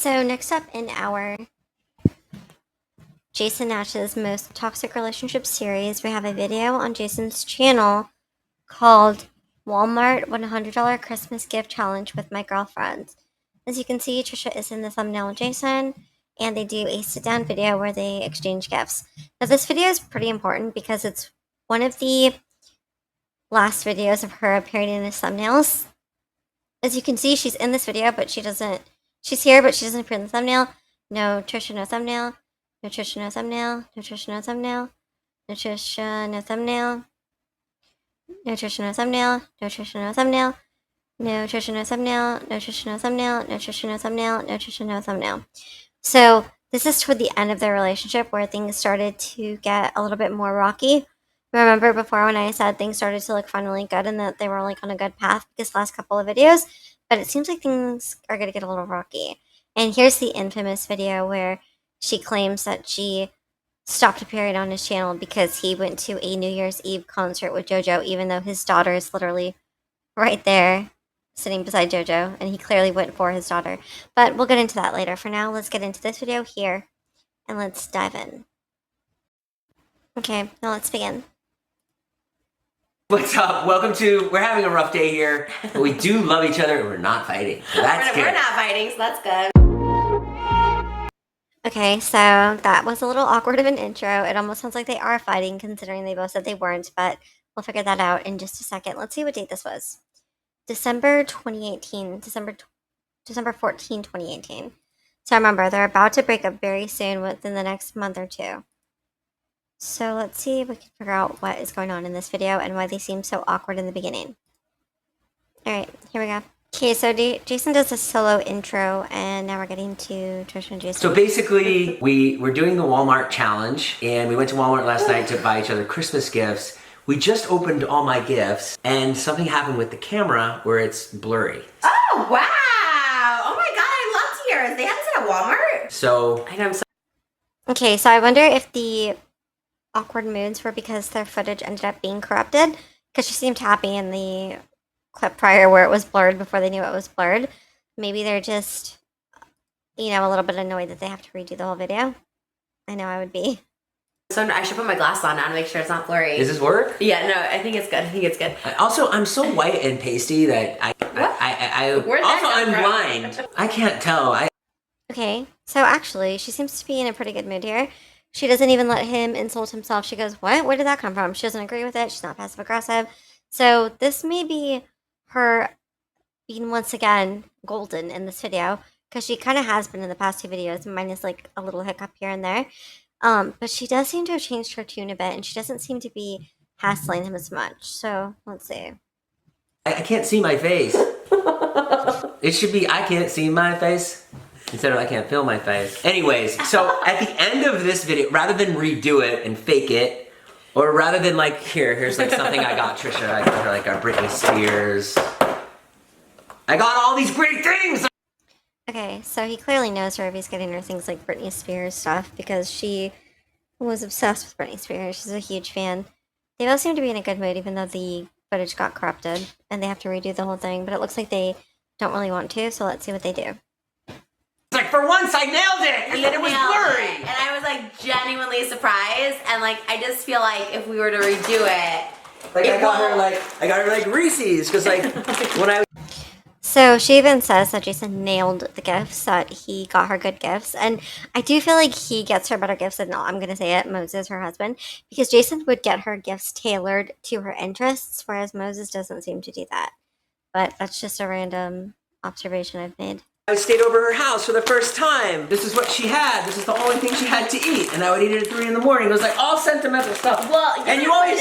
So next up in our Jason Nash's Most Toxic Relationship series, we have a video on Jason's channel called Walmart $100 Christmas Gift Challenge with My Girlfriends. As you can see, Trisha is in the thumbnail with Jason, and they do a sit-down video where they exchange gifts. Now this video is pretty important because it's one of the last videos of her appearing in his thumbnails. As you can see, she's in this video, but she's here, but she doesn't appear in the thumbnail. No Trisha, no thumbnail. No Trisha, no thumbnail. No Trisha, no thumbnail. No Trisha, no thumbnail. No Trisha, no thumbnail. No Trisha, no thumbnail. No Trisha, no thumbnail. No Trisha, no thumbnail. No Trisha, no thumbnail. No Trisha, no thumbnail. So this is toward the end of their relationship where things started to get a little bit more rocky. Remember before when I said things started to look finally good and that they were like on a good path this last couple of videos, but it seems like things are going to get a little rocky. And here's the infamous video where she claims that she stopped appearing on his channel because he went to a New Year's Eve concert with JoJo, even though his daughter is literally right there sitting beside JoJo, and he clearly went for his daughter. But we'll get into that later. For now, let's get into this video here, and let's dive in. Okay, now let's begin. What's up? Welcome to, we're having a rough day here, but we do love each other and we're not fighting. So that's good. We're not fighting, so that's good. Okay, so that was a little awkward of an intro. It almost sounds like they are fighting considering they both said they weren't, but we'll figure that out in just a second. Let's see what date this was. December 2018, December 14, 2018. So remember, they're about to break up very soon within the next month or two. So let's see if we can figure out what is going on in this video and why they seem so awkward in the beginning. Alright, here we go. Okay, so Jason does a solo intro, and now we're getting to Trisha and Jason. So basically, we're doing the Walmart challenge, and we went to Walmart last night to buy each other Christmas gifts. We just opened all my gifts, and something happened with the camera where it's blurry. Oh, wow! Oh my god, I love to hear it. They have this at Walmart? So, I know, I'm so... Okay, so I wonder if the awkward moods were because their footage ended up being corrupted, because she seemed happy in the clip prior where it was blurred before they knew it was blurred. Maybe they're just, you know, a little bit annoyed that they have to redo the whole video. I know I would be. So I should put my glass on now to make sure it's not blurry. does this work? Yeah, no, I think it's good. I think it's good. Also, I'm so white and pasty that I'm blind. I can't tell. Okay, so actually, she seems to be in a pretty good mood here. She doesn't even let him insult himself. She goes, what? Where did that come from? She doesn't agree with it. She's not passive aggressive. So this may be her being once again golden in this video, because she kind of has been in the past two videos, minus like a little hiccup here and there. But she does seem to have changed her tune a bit, and she doesn't seem to be hassling him as much. So let's see. I can't see my face. It should be I can't see my face instead of I can't feel my face. Anyways, so at the end of this video, rather than redo it and fake it, or rather than like, here's like something I got Trisha, I got her like our Britney Spears. I got all these great things! Okay, so he clearly knows her if he's getting her things like Britney Spears stuff, because she was obsessed with Britney Spears. She's a huge fan. They both seem to be in a good mood, even though the footage got corrupted, and they have to redo the whole thing, but it looks like they don't really want to, so let's see what they do. It's like, for once I nailed it, and then it was blurry! And I was like genuinely surprised, and like I just feel like if we were to redo it, like I got her like Reese's, because like when I... So she even says that Jason nailed the gifts, that he got her good gifts. And I do feel like he gets her better gifts than, no, I'm going to say it, Moses, her husband. Because Jason would get her gifts tailored to her interests, whereas Moses doesn't seem to do that. But that's just a random observation I've made. I stayed over her house for the first time. This is what she had. This is the only thing she had to eat. And I would eat it at 3 in the morning. It was like all sentimental stuff. well, and you always,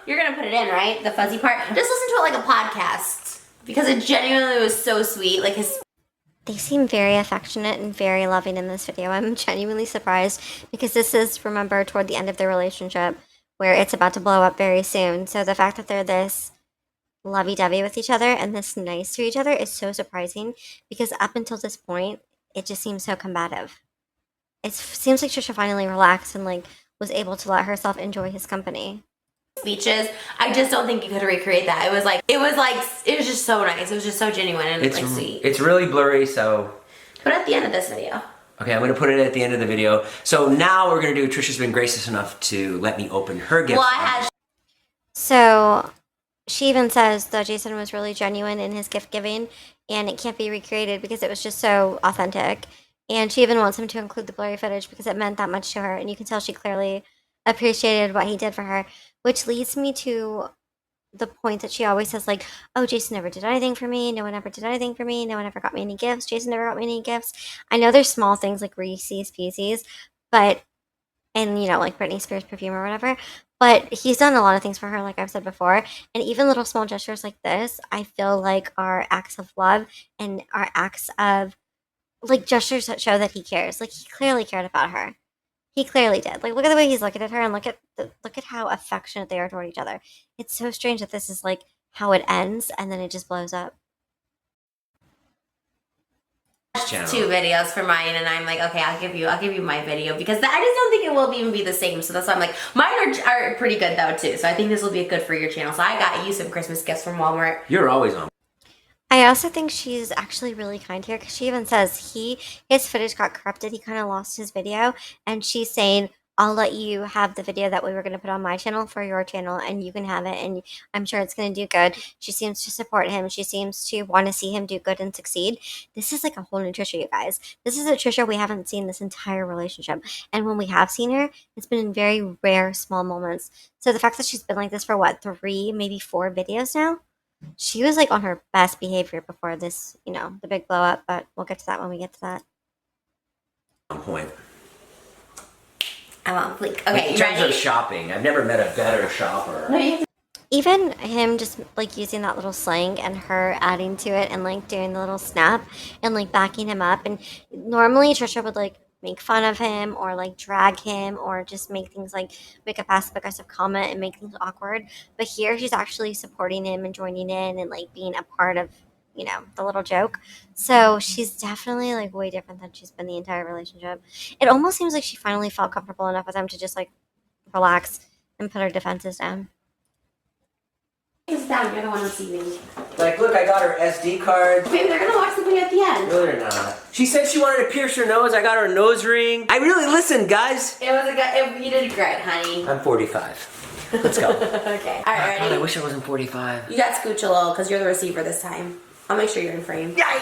You're gonna put it in, right? The fuzzy part. Just listen to it like a podcast. Because it genuinely was so sweet. Like They seem very affectionate and very loving in this video. I'm genuinely surprised because this is, remember, toward the end of their relationship where it's about to blow up very soon. So the fact that they're this lovey-dovey with each other and this nice to each other is so surprising, because up until this point, it just seems so combative. It seems like Trisha finally relaxed and like was able to let herself enjoy his company. Speeches, I just don't think you could recreate that. It was just so nice. It was just so genuine and it's like sweet. It's really blurry, so Put it at the end of this video. Okay, I'm gonna put it at the end of the video. So now we're gonna do, Trisha's been gracious enough to let me open her gift. Well, I had. So she even says that Jason was really genuine in his gift giving and it can't be recreated because it was just so authentic. And she even wants him to include the blurry footage because it meant that much to her. And you can tell she clearly appreciated what he did for her, which leads me to the point that she always says, like, oh, Jason never did anything for me. No one ever did anything for me. No one ever got me any gifts. Jason never got me any gifts. I know there's small things like Reese's Pieces, but, and, like Britney Spears perfume or whatever, but he's done a lot of things for her, like I've said before. And even little small gestures like this, I feel like are acts of love and are acts of, like, gestures that show that he cares. Like, he clearly cared about her. He clearly did. Like, look at the way he's looking at her, and look at how affectionate they are toward each other. It's so strange that this is like how it ends, and then it just blows up. Channel. 2 videos for mine, and I'm like, okay, I'll give you my video because I just don't think it will even be the same. So that's why I'm like, mine are pretty good though too. So I think this will be good for your channel. So I got you some Christmas gifts from Walmart. You're always on. I also think she's actually really kind here because she even says his footage got corrupted. He kind of lost his video, and she's saying, I'll let you have the video that we were going to put on my channel for your channel, and you can have it, and I'm sure it's going to do good. She seems to support him. She seems to want to see him do good and succeed. This is like a whole new Trisha, you guys. This is a Trisha we haven't seen this entire relationship, and when we have seen her, it's been in very rare, small moments. So the fact that she's been like this for, what, 3, maybe 4 videos now? She was like on her best behavior before this, the big blow up, but we'll get to that when we get to that. On point. I'm on fleek. Okay, In you terms ready? of shopping, I've never met a better shopper. Even him just like using that little slang and her adding to it and like doing the little snap and like backing him up. And normally Trisha would like make fun of him or like drag him or just make things like make a passive aggressive comment and make things awkward. But here she's actually supporting him and joining in and like being a part of, the little joke. So she's definitely like way different than she's been the entire relationship. It almost seems like she finally felt comfortable enough with him to just like relax and put her defenses down. It's down. You're the one receiving. Like, look, I got her SD card. Maybe they're gonna watch the video at the end. No, they're not. She said she wanted to pierce her nose. I got her a nose ring. I really listened, guys. It was a good. You did great, honey. I'm 45. Let's go. Okay. All right, God, I ready? wish I wasn't 45. You got scooch a little because you're the receiver this time. I'll make sure you're in frame. Yay!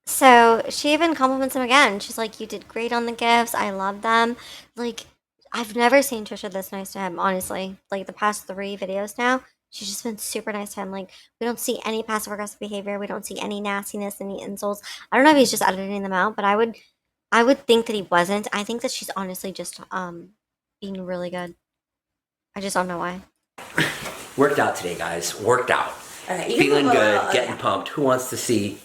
So she even compliments him again. She's like, you did great on the gifts. I love them. Like, I've never seen Trisha this nice to him, honestly. Like, the past 3 videos now, she's just been super nice to him. Like, we don't see any passive-aggressive behavior. We don't see any nastiness, any insults. I don't know if he's just editing them out, but I would think that he wasn't. I think that she's honestly just being really good. I just don't know why. Worked out today, guys. Worked out. Okay, you Feeling can good, getting pumped. Who wants to see?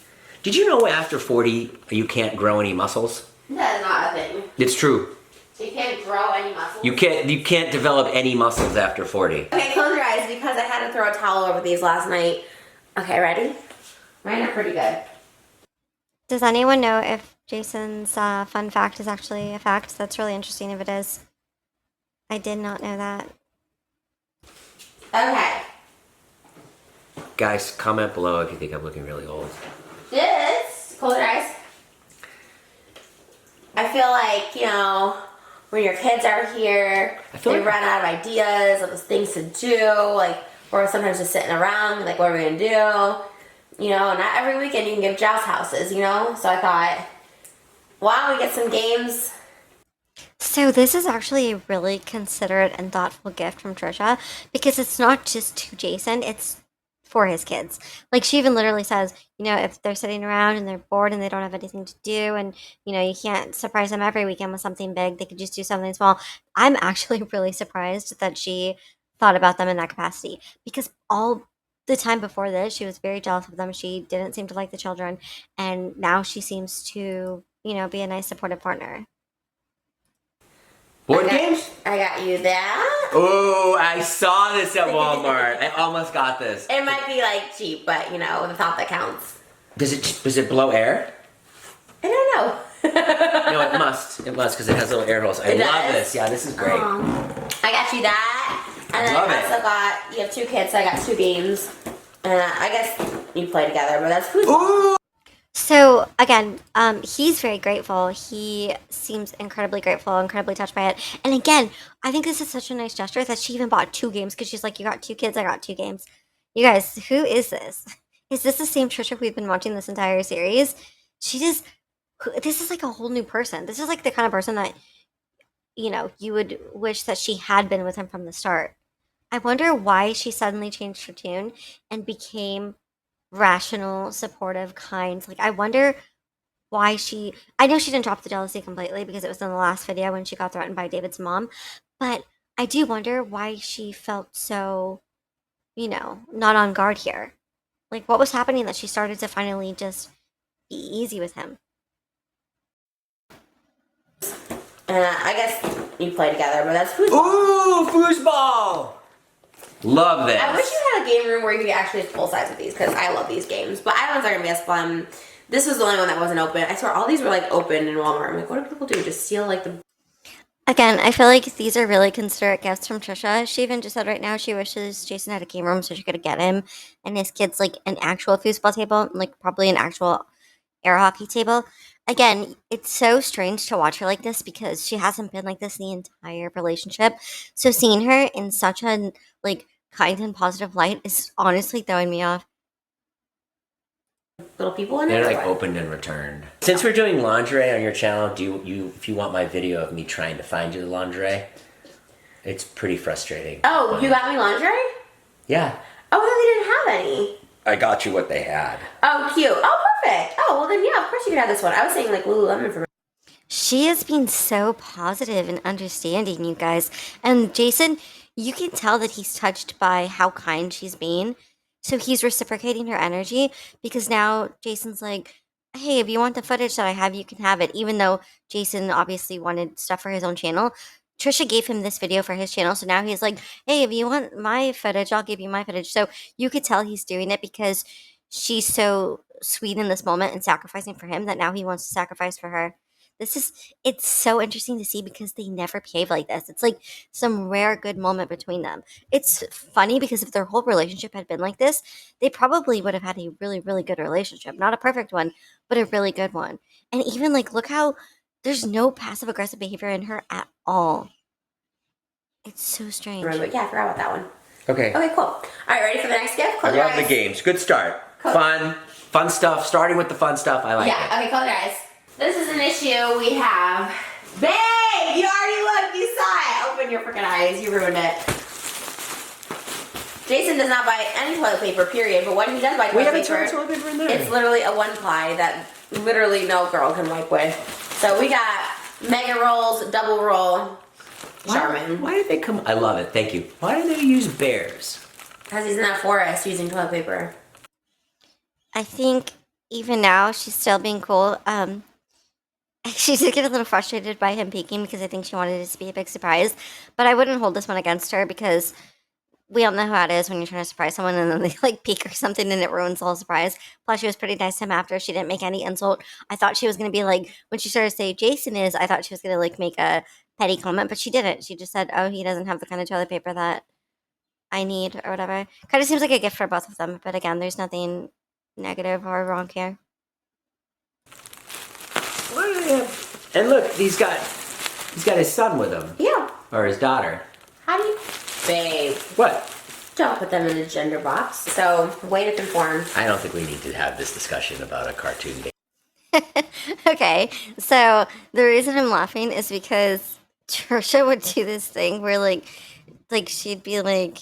Did you know after 40 you can't grow any muscles? That is not a thing. It's true. You can't grow any muscles. You can't develop any muscles after 40. Okay, close your eyes because I had to throw a towel over these last night. Okay, ready? Mine are pretty good. Does anyone know if Jason's fun fact is actually a fact? That's really interesting if it is. I did not know that. Okay. Guys, comment below if you think I'm looking really old. This, close your eyes. I feel like, when your kids are here, they run out of ideas of things to do, like, or sometimes just sitting around, like, what are we gonna do? Not every weekend you can give Joust houses, So I thought, why don't we get some games? So this is actually a really considerate and thoughtful gift from Trisha because it's not just to Jason, it's for his kids. Like, she even literally says, if they're sitting around and they're bored and they don't have anything to do and, you can't surprise them every weekend with something big, they could just do something small. I'm actually really surprised that she thought about them in that capacity because all the time before this, she was very jealous of them. She didn't seem to like the children. And now she seems to, be a nice supportive partner. Board games? I got you that. Oh, I saw this at Walmart. I almost got this. It might be like cheap, but the thought that counts. Does it blow air? I don't know. No, it must. It must because it has little air holes. I love this. Yeah, this is great. I got you that. And then love I also got, you have 2 kids, so I got 2 games. And I guess you play together, but that's foosball. Ooh! So again, he's very grateful. He seems incredibly grateful, incredibly touched by it. And again, I think this is such a nice gesture that she even bought 2 games because she's like, "You got 2 kids, I got 2 games." You guys, who is this? Is this the same Trisha we've been watching this entire series? She just, this is like a whole new person. This is like the kind of person that you would wish that she had been with him from the start. I wonder why she suddenly changed her tune and became rational, supportive, kind. Like, I wonder why I know she didn't drop the jealousy completely because it was in the last video when she got threatened by David's mom, but I do wonder why she felt so, not on guard here. Like, what was happening that she started to finally just be easy with him? I guess you play together, but that's foosball. Ooh, foosball! Love this. I wish you had a game room where you could actually full size with these because I love these games. But islands are gonna be as fun. This was the only one that wasn't open. I swear all these were like open in Walmart. I'm like, what do people do? Just steal like the. Again, I feel like these are really considerate gifts from Trisha. She even just said right now she wishes Jason had a game room so she could get him and his kids like an actual foosball table, like probably an actual air hockey table. Again, it's so strange to watch her like this because she hasn't been like this the entire relationship. So seeing her in such a like kind and positive light is honestly throwing me off. Little people in They're there. like opened and returned. Since we're doing lingerie on your channel, do you if you want my video of me trying to find you the lingerie, it's pretty frustrating. Oh, you got me lingerie? Yeah. Oh, then they didn't have any. I got you what they had. Oh, cute. Oh, perfect. Oh, well then, yeah, of course you could have this one. I was saying like Lululemon for me. She has been so positive and understanding, you guys. And Jason, you can tell that he's touched by how kind she's been. So he's reciprocating her energy because now Jason's like, hey, if you want the footage that I have, you can have it. Even though Jason obviously wanted stuff for his own channel, Trisha gave him this video for his channel. So now he's like, hey, if you want my footage, I'll give you my footage. So you could tell he's doing it because she's so sweet in this moment and sacrificing for him that now he wants to sacrifice for her. It's so interesting to see because they never behave like this. It's like some rare good moment between them. It's funny because if their whole relationship had been like this, they probably would have had a really, really good relationship. Not a perfect one, but a really good one. And even like, look how there's no passive aggressive behavior in her at all. It's so strange. But yeah, I forgot about that one. Okay. Okay, cool. All right, ready for the next gift? I love the games. Good start. Cool. Fun stuff. Starting with the fun stuff. I like it. Yeah, okay, close your eyes. This is an issue we have. Babe, you already looked, you saw it. Open your freaking eyes, you ruined it. Jason does not buy any toilet paper, period, but when he does buy toilet paper, in there. it's literally a 1-ply that literally no girl can wipe with. So we got mega rolls, double roll, Charmin. Why did they come? I love it. Thank you. Why did they use bears? Because he's in that forest using toilet paper. I think even now she's still being cool. She did get a little frustrated by him peeking because I think she wanted it to be a big surprise. But I wouldn't hold this one against her because we all know how it is when you're trying to surprise someone and then they like peek or something and it ruins the whole surprise. Plus, she was pretty nice to him after. She didn't make any insult. I thought she was going to be like, when she started to say Jason is, I thought she was going to like make a petty comment, but she didn't. She just said, oh, he doesn't have the kind of toilet paper that I need or whatever. Kind of seems like a gift for both of them. But again, there's nothing negative or wrong here. What do they have? And look, he's got his son with him. Yeah. Or his daughter. How do you... Babe. What? Don't put them in a gender box. So, way to conform. I don't think we need to have this discussion about a cartoon game. Okay, so the reason I'm laughing is because Trisha would do this thing where like she'd be like,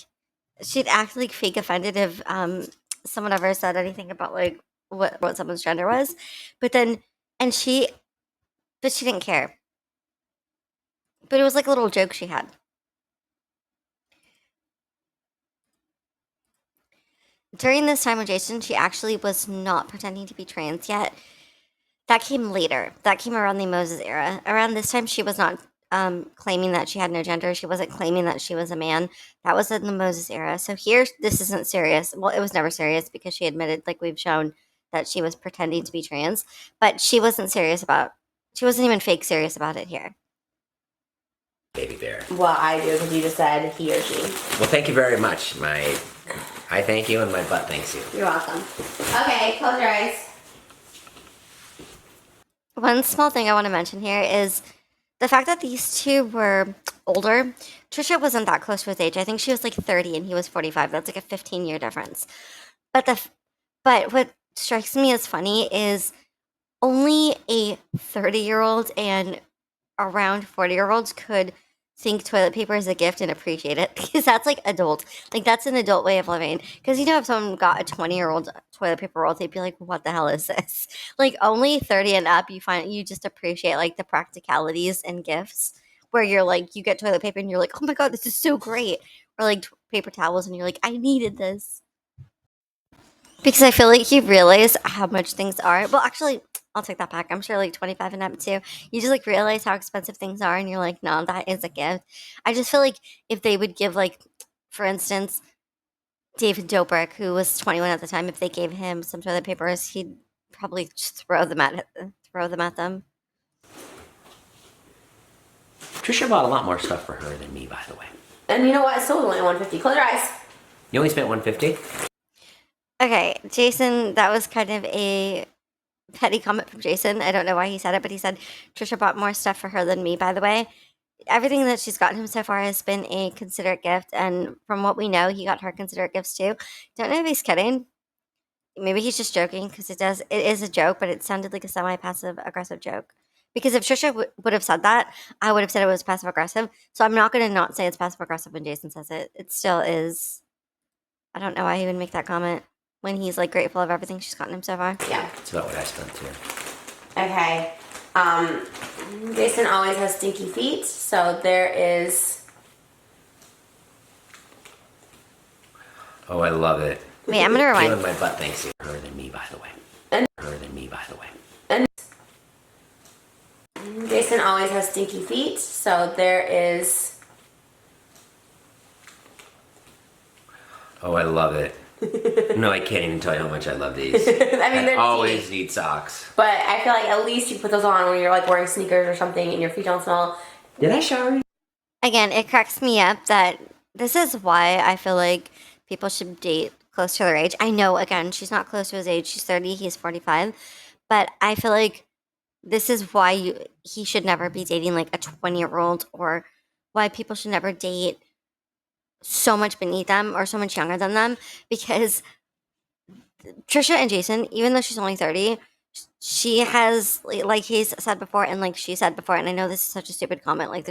she'd act like fake offended if someone ever said anything about like what someone's gender was, but she didn't care. But it was like a little joke she had. During this time with Jason, she actually was not pretending to be trans yet. That came later. That came around the Moses era. Around this time, she was not claiming that she had no gender. She wasn't claiming that she was a man. That was in the Moses era. So here, this isn't serious. Well, it was never serious because she admitted, like we've shown, that she was pretending to be trans. But she wasn't even fake serious about it here. Baby bear. Well, I do because you just said he or she. Well, thank you very much. I thank you and my butt thanks you. You're welcome. Okay, close your eyes. One small thing I want to mention here is the fact that these two were older. Trisha wasn't that close to his age. I think she was like 30 and he was 45. That's like a 15-year difference. But but what strikes me as funny is only a 30-year-old and around 40-year-olds could think toilet paper is a gift and appreciate it because that's like adult. Like that's an adult way of living. Because if someone got a 20-year-old toilet paper roll, they'd be like, "What the hell is this?" Like only 30 and up, you just appreciate like the practicalities and gifts. Where you're like, you get toilet paper and you're like, "Oh my god, this is so great," or like paper towels and you're like, "I needed this." Because I feel like you realize how much things are. Well, actually, I'll take that back. I'm sure like 25 and up too. You just like realize how expensive things are and you're like, no, that is a gift. I just feel like if they would give like, for instance, David Dobrik, who was 21 at the time, if they gave him some toilet papers, he'd probably just throw them at them. Trisha bought a lot more stuff for her than me, by the way. And you know what? It's still only $150. Close your eyes. You only spent $150? Okay, Jason, that was kind of a petty comment from Jason. I don't know why he said it, but he said Trisha bought more stuff for her than me, by the way. Everything that she's gotten him so far has been a considerate gift, and from what we know, he got her considerate gifts too. Don't know if he's kidding. Maybe he's just joking because it is a joke, but it sounded like a semi-passive aggressive joke. Because if Trisha would have said that, I would have said it was passive aggressive. So I'm not going to not say it's passive aggressive when Jason says it. It still is. I don't know why he would make that comment when he's like grateful of everything she's gotten him so far. Yeah. That's about what I spent too. Okay. Jason always has stinky feet, so there is. Oh, I love it. Wait, I'm gonna rewind. Feeling my butt thanks to her than me, by the way. Her than me, by the way. Jason always has stinky feet, so there is. Oh, I love it. No, I can't even tell you how much I love these. I mean, I they're always cheap, need socks. but I feel like at least you put those on when you're like wearing sneakers or something and your feet don't smell. Did I shower? Again, it cracks me up that this is why I feel like people should date close to their age. I know, again, she's not close to his age. She's 30, he's 45. But I feel like this is why he should never be dating like a 20-year-old, or why people should never date so much beneath them or so much younger than them. Because Trisha and Jason, even though she's only 30, she has, like he's said before, and like she said before, and I know this is such a stupid comment, like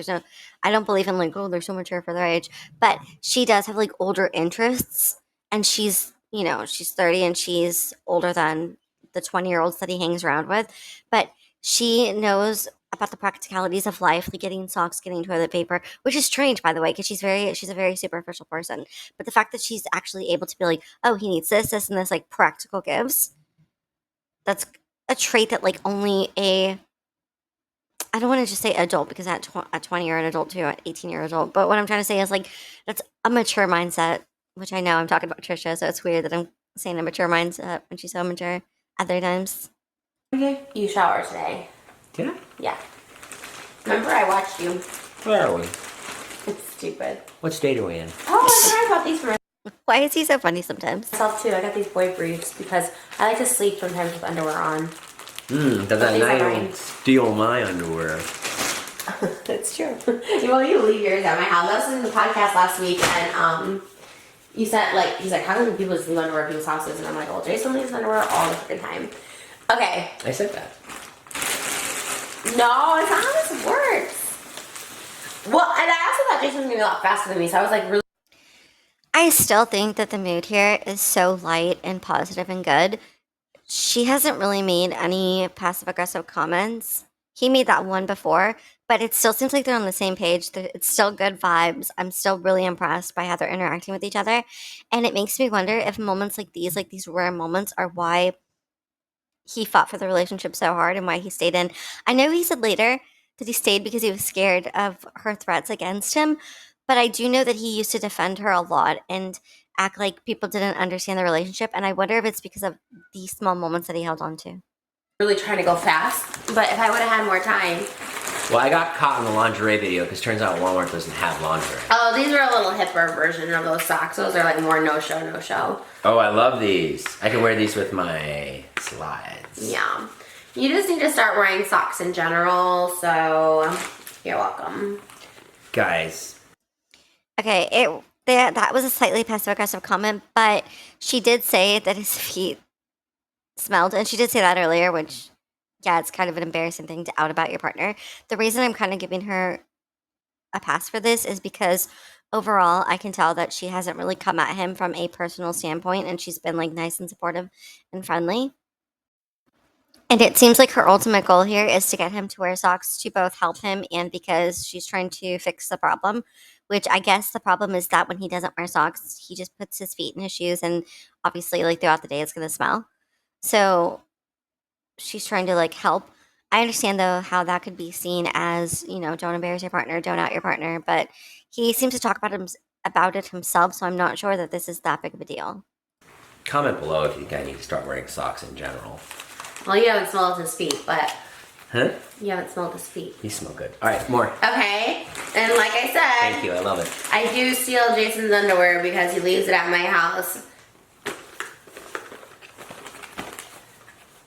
I don't believe in like, oh, they're so mature for their age, but she does have like older interests, and she's, she's 30 and she's older than the 20-year-olds that he hangs around with, but she knows about the practicalities of life, like getting socks, getting toilet paper, which is strange, by the way, because she's a very superficial person. But the fact that she's actually able to be like, oh, he needs this, this, and this, like practical gifts, that's a trait that like only I don't want to just say adult, because at 20 you're an adult too, at 18 you're an adult. But what I'm trying to say is like that's a mature mindset, which I know I'm talking about Trisha, so it's weird that I'm saying a mature mindset when she's so mature other times. Okay. You showered today. Did I? Yeah. Remember I watched you. Where are we? It's stupid. What state are we in? Oh, I forgot about these for Why is he so funny sometimes? myself too. I got these boy briefs because I like to sleep sometimes with underwear on. Does that these are night mine. steal my underwear? That's true. Well, you leave yours at my house. I was listening to the podcast last week, and you said like he's like, how do people just leave underwear at people's houses? And I'm like, well, Jason leaves underwear all the freaking time. Okay. I said that. No, it's not how this works. Well, and I also thought Jason was gonna be a lot faster than me, so I was like really. I still think that the mood here is so light and positive and good. She hasn't really made any passive aggressive comments. He made that one before, but it still seems like they're on the same page. It's still good vibes. I'm still really impressed by how they're interacting with each other. And it makes me wonder if moments like these rare moments, are why he fought for the relationship so hard and why he stayed in. I know he said later that he stayed because he was scared of her threats against him, but I do know that he used to defend her a lot and act like people didn't understand the relationship, and I wonder if it's because of these small moments that he held on to. Really trying to go fast, but if I would have had more time. Well, I got caught in the lingerie video because turns out Walmart doesn't have lingerie. Oh, these are a little hipper version of those socks. Those are like more no show. Oh, I love these. I can wear these with my slides. Yeah. You just need to start wearing socks in general, so you're welcome. Guys. Okay, that was a slightly passive aggressive comment, but she did say that his feet smelled, and she did say that earlier, which, yeah, it's kind of an embarrassing thing to out about your partner. The reason I'm kind of giving her a pass for this is because overall I can tell that she hasn't really come at him from a personal standpoint, and she's been like nice and supportive and friendly. And it seems like her ultimate goal here is to get him to wear socks to both help him and because she's trying to fix the problem, which I guess the problem is that when he doesn't wear socks, he just puts his feet in his shoes, and obviously like throughout the day it's going to smell. So she's trying to like help. I understand though how that could be seen as, don't embarrass your partner, don't out your partner, but he seems to talk about it himself, so I'm not sure that this is that big of a deal. Comment below if you think I need to start wearing socks in general. Well, you haven't smelled his feet, but Huh? you haven't smelled his feet. You smell good. All right, more. Okay, and like I said, Thank you. I love it. I do steal Jason's underwear because he leaves it at my house.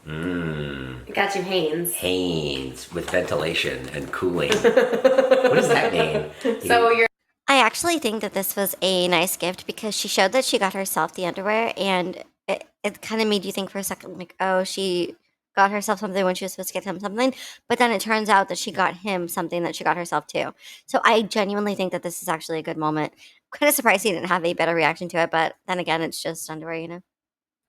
I got you Hanes. Hanes with ventilation and cooling. What does that mean? So you're I actually think that this was a nice gift because she showed that she got herself the underwear, and it kind of made you think for a second, like, oh, she got herself something when she was supposed to get him something. But then it turns out that she got him something that she got herself too. So I genuinely think that this is actually a good moment. I'm kind of surprised he didn't have a better reaction to it, but then again, it's just underwear.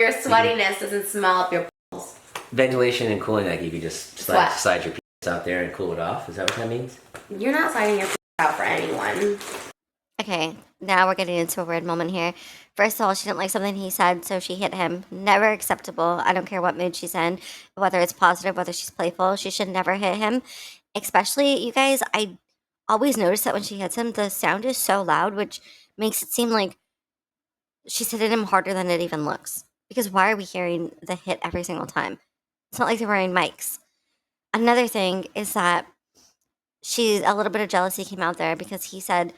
your sweatiness doesn't smell up your balls. Ventilation and cooling, like you could just slide your penis out there and cool it off. Is that what that means? You're not sliding your out for anyone. Okay, now we're getting into a weird moment here. First of all, she didn't like something he said, so she hit him. Never acceptable. I don't care what mood she's in, whether it's positive, whether she's playful. She should never hit him. Especially, you guys, I always notice that when she hits him, the sound is so loud, which makes it seem like she's hitting him harder than it even looks. Because why are we hearing the hit every single time? It's not like they're wearing mics. Another thing is that a little bit of jealousy came out there because he said,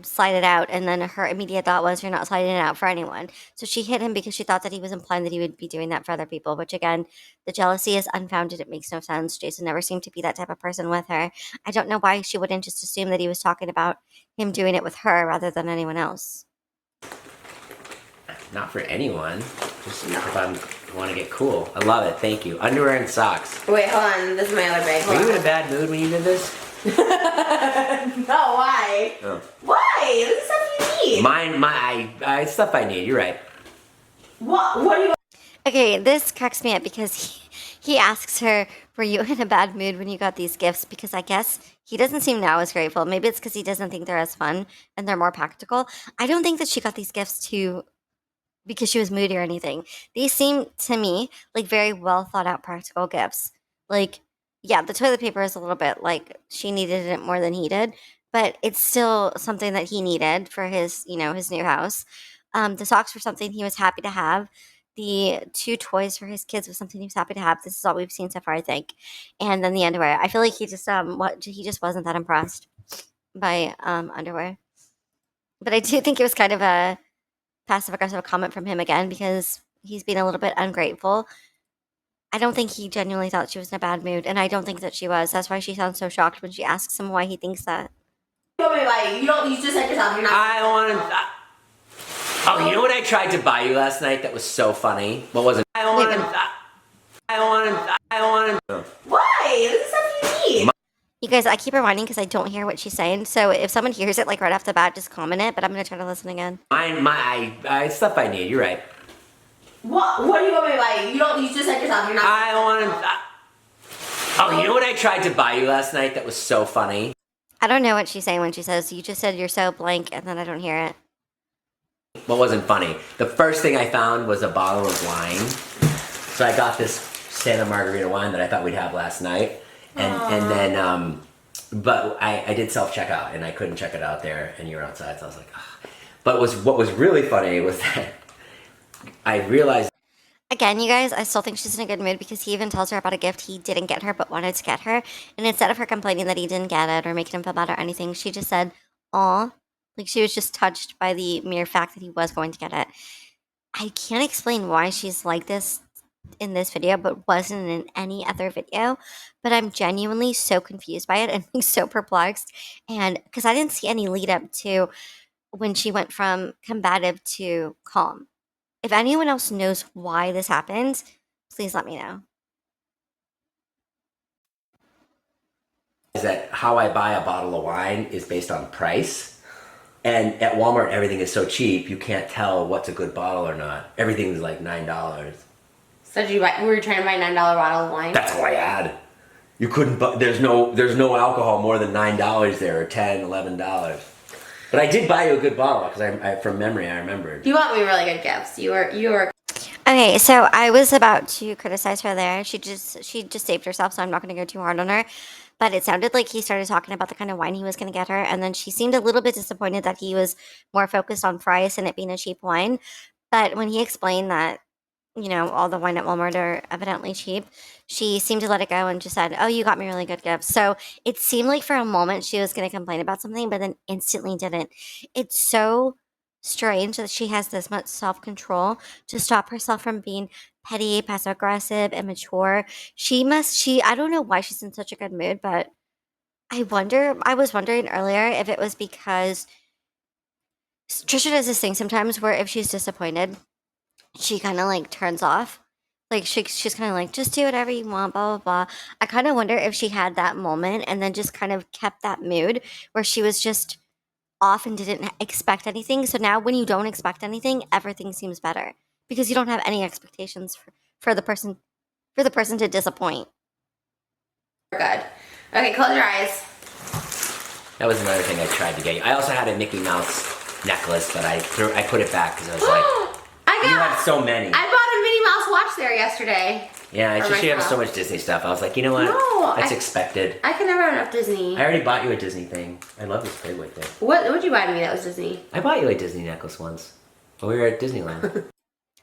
slide it out. And then her immediate thought was, you're not sliding it out for anyone. So she hit him because she thought that he was implying that he would be doing that for other people, which again, the jealousy is unfounded. It makes no sense. Jason never seemed to be that type of person with her. I don't know why she wouldn't just assume that he was talking about him doing it with her rather than anyone else. Not for anyone. Just if I want to get cool. I love it. Thank you. Underwear and socks. Wait, hold on. This is my other bag. Were you in a bad mood when you did this? No, why? Oh. Why? This is stuff you need. I stuff I need. You're right. What do you? Okay, this cracks me up because he asks her, were you in a bad mood when you got these gifts? Because I guess he doesn't seem now as grateful. Maybe it's because he doesn't think they're as fun and they're more practical. I don't think that she got these gifts because she was moody or anything. These seem to me like very well thought out practical gifts. Like, yeah, the toilet paper is a little bit like she needed it more than he did, but it's still something that he needed for his, his new house. The socks were something he was happy to have. The 2 toys for his kids was something he was happy to have. This is all we've seen so far, I think. And then the underwear. I feel like he just wasn't that impressed by underwear. But I do think it was kind of a passive aggressive comment from him again because he's being a little bit ungrateful. I don't think he genuinely thought she was in a bad mood, and I don't think that she was. That's why she sounds so shocked when she asks him why he thinks that. You just said yourself. You're not. I want to. Oh, you know what I tried to buy you last night that was so funny? What was it? I want to. Why? This is stuff you need. You guys, I keep rewinding because I don't hear what she's saying. So if someone hears it like right off the bat, just comment it. But I'm gonna try to listen again. Stuff I need. You're right. What do you want me to buy? You just said yourself. You're not. I want to. Oh, you know what I tried to buy you last night that was so funny? I don't know what she's saying when she says, you just said you're so blank, and then I don't hear it. What wasn't funny? The first thing I found was a bottle of wine. So I got this Santa Margarita wine that I thought we'd have last night. And then, but I did self-checkout, and I couldn't check it out there, and you were outside, so I was like, ugh. But what was really funny was that I realized. Again, you guys, I still think she's in a good mood because he even tells her about a gift he didn't get her but wanted to get her. And instead of her complaining that he didn't get it or making him feel bad or anything, she just said, aw. Like she was just touched by the mere fact that he was going to get it. I can't explain why she's like this in this video but wasn't in any other video. But I'm genuinely so confused by it and like, so perplexed. And because I didn't see any lead up to when she went from combative to calm. If anyone else knows why this happened, please let me know. Is that how I buy a bottle of wine is based on price. And at Walmart, everything is so cheap, you can't tell what's a good bottle or not. Everything's like $9. So did you buy? Were you trying to buy a $9 bottle of wine? That's all I had. You couldn't. There's no alcohol more than $9 there, or $10, $11. But I did buy you a good bottle because I from memory I remembered. You bought me really good gifts. You were. Okay, so I was about to criticize her there. She just saved herself, so I'm not going to go too hard on her. But it sounded like he started talking about the kind of wine he was going to get her, and then she seemed a little bit disappointed that he was more focused on price and it being a cheap wine. But when he explained that, all the wine at Walmart are evidently cheap, she seemed to let it go and just said, "Oh, you got me really good gifts." So it seemed like for a moment she was going to complain about something, but then instantly didn't. It's so strange that she has this much self control to stop herself from being petty, passive aggressive, immature. I don't know why she's in such a good mood, but I was wondering earlier if it was because Trisha does this thing sometimes where if she's disappointed, she kind of like turns off. Like she's kind of like, just do whatever you want, blah, blah, blah. I kind of wonder if she had that moment and then just kind of kept that mood where she was just off and didn't expect anything. So now when you don't expect anything, everything seems better because you don't have any expectations for the person to disappoint. Good. Okay, close your eyes. That was another thing I tried to get you. I also had a Mickey Mouse necklace, but I put it back because I was like, you had so many. I bought a Minnie Mouse watch there yesterday. Yeah, it's just you have so much Disney stuff. I was like, you know what? No, that's expected. I can never have enough Disney. I already bought you a Disney thing. I love this Playboy thing. What would you buy me that was Disney? I bought you a Disney necklace once when we were at Disneyland.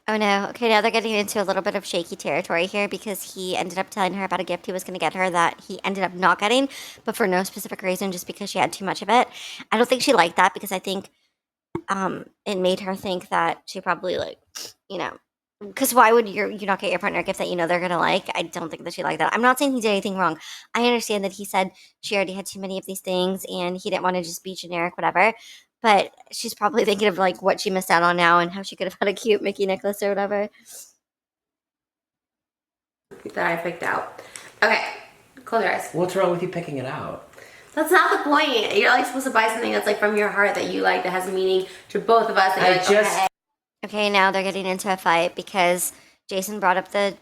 Oh no. Okay, now they're getting into a little bit of shaky territory here because he ended up telling her about a gift he was going to get her that he ended up not getting, but for no specific reason, just because she had too much of it. I don't think she liked that because I think it made her think that she probably because why would you not get your partner a gift that they're gonna like? I don't think that she liked that. I'm not saying he did anything wrong. I understand that he said she already had too many of these things and he didn't want to just be generic, whatever. But she's probably thinking of like what she missed out on now and how she could have had a cute Mickey necklace or whatever. That I picked out. Okay, close your eyes. What's wrong with you picking it out? That's not the point. You're like supposed to buy something that's like from your heart that you like, that has meaning to both of us. And Okay, now they're getting into a fight because Jason brought up the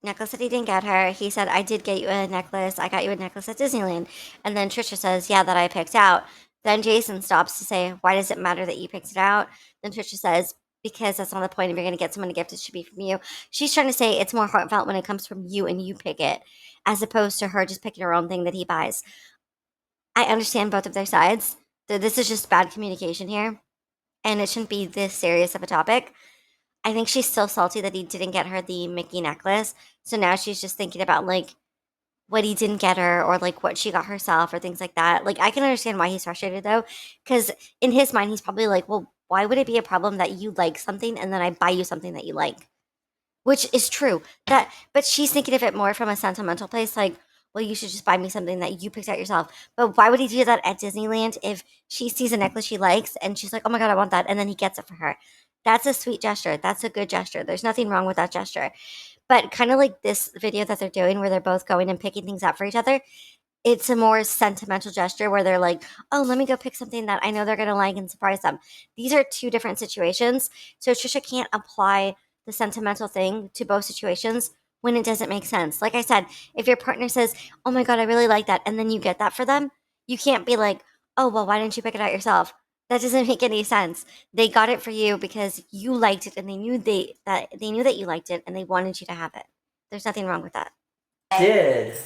necklace that he didn't get her. He said, "I did get you a necklace. I got you a necklace at Disneyland." And then Trisha says, "Yeah, that I picked out." Then Jason stops to say, "Why does it matter that you picked it out?" Then Trisha says, "Because that's not the point. If you're going to get someone a gift, it should be from you." She's trying to say it's more heartfelt when it comes from you and you pick it, as opposed to her just picking her own thing that he buys. I understand both of their sides. This is just bad communication here, and it shouldn't be this serious of a topic. I think she's still salty that he didn't get her the Mickey necklace. So now she's just thinking about like what he didn't get her or like what she got herself or things like that. Like I can understand why he's frustrated though, because in his mind he's probably like, well, why would it be a problem that you like something and then I buy you something that you like? Which is true. But she's thinking of it more from a sentimental place, like, well, you should just buy me something that you picked out yourself. But why would he do that at Disneyland if she sees a necklace she likes and she's like, oh my God, I want that. And then he gets it for her. That's a sweet gesture. That's a good gesture. There's nothing wrong with that gesture. But kind of like this video that they're doing where they're both going and picking things out for each other, it's a more sentimental gesture where they're like, oh, let me go pick something that I know they're going to like and surprise them. These are two different situations. So Trisha can't apply the sentimental thing to both situations when it doesn't make sense. Like I said, if your partner says, oh my God, I really like that, and then you get that for them, you can't be like, oh, well, why didn't you pick it out yourself? That doesn't make any sense. They got it for you because you liked it and they knew that you liked it and they wanted you to have it. There's nothing wrong with that. I did.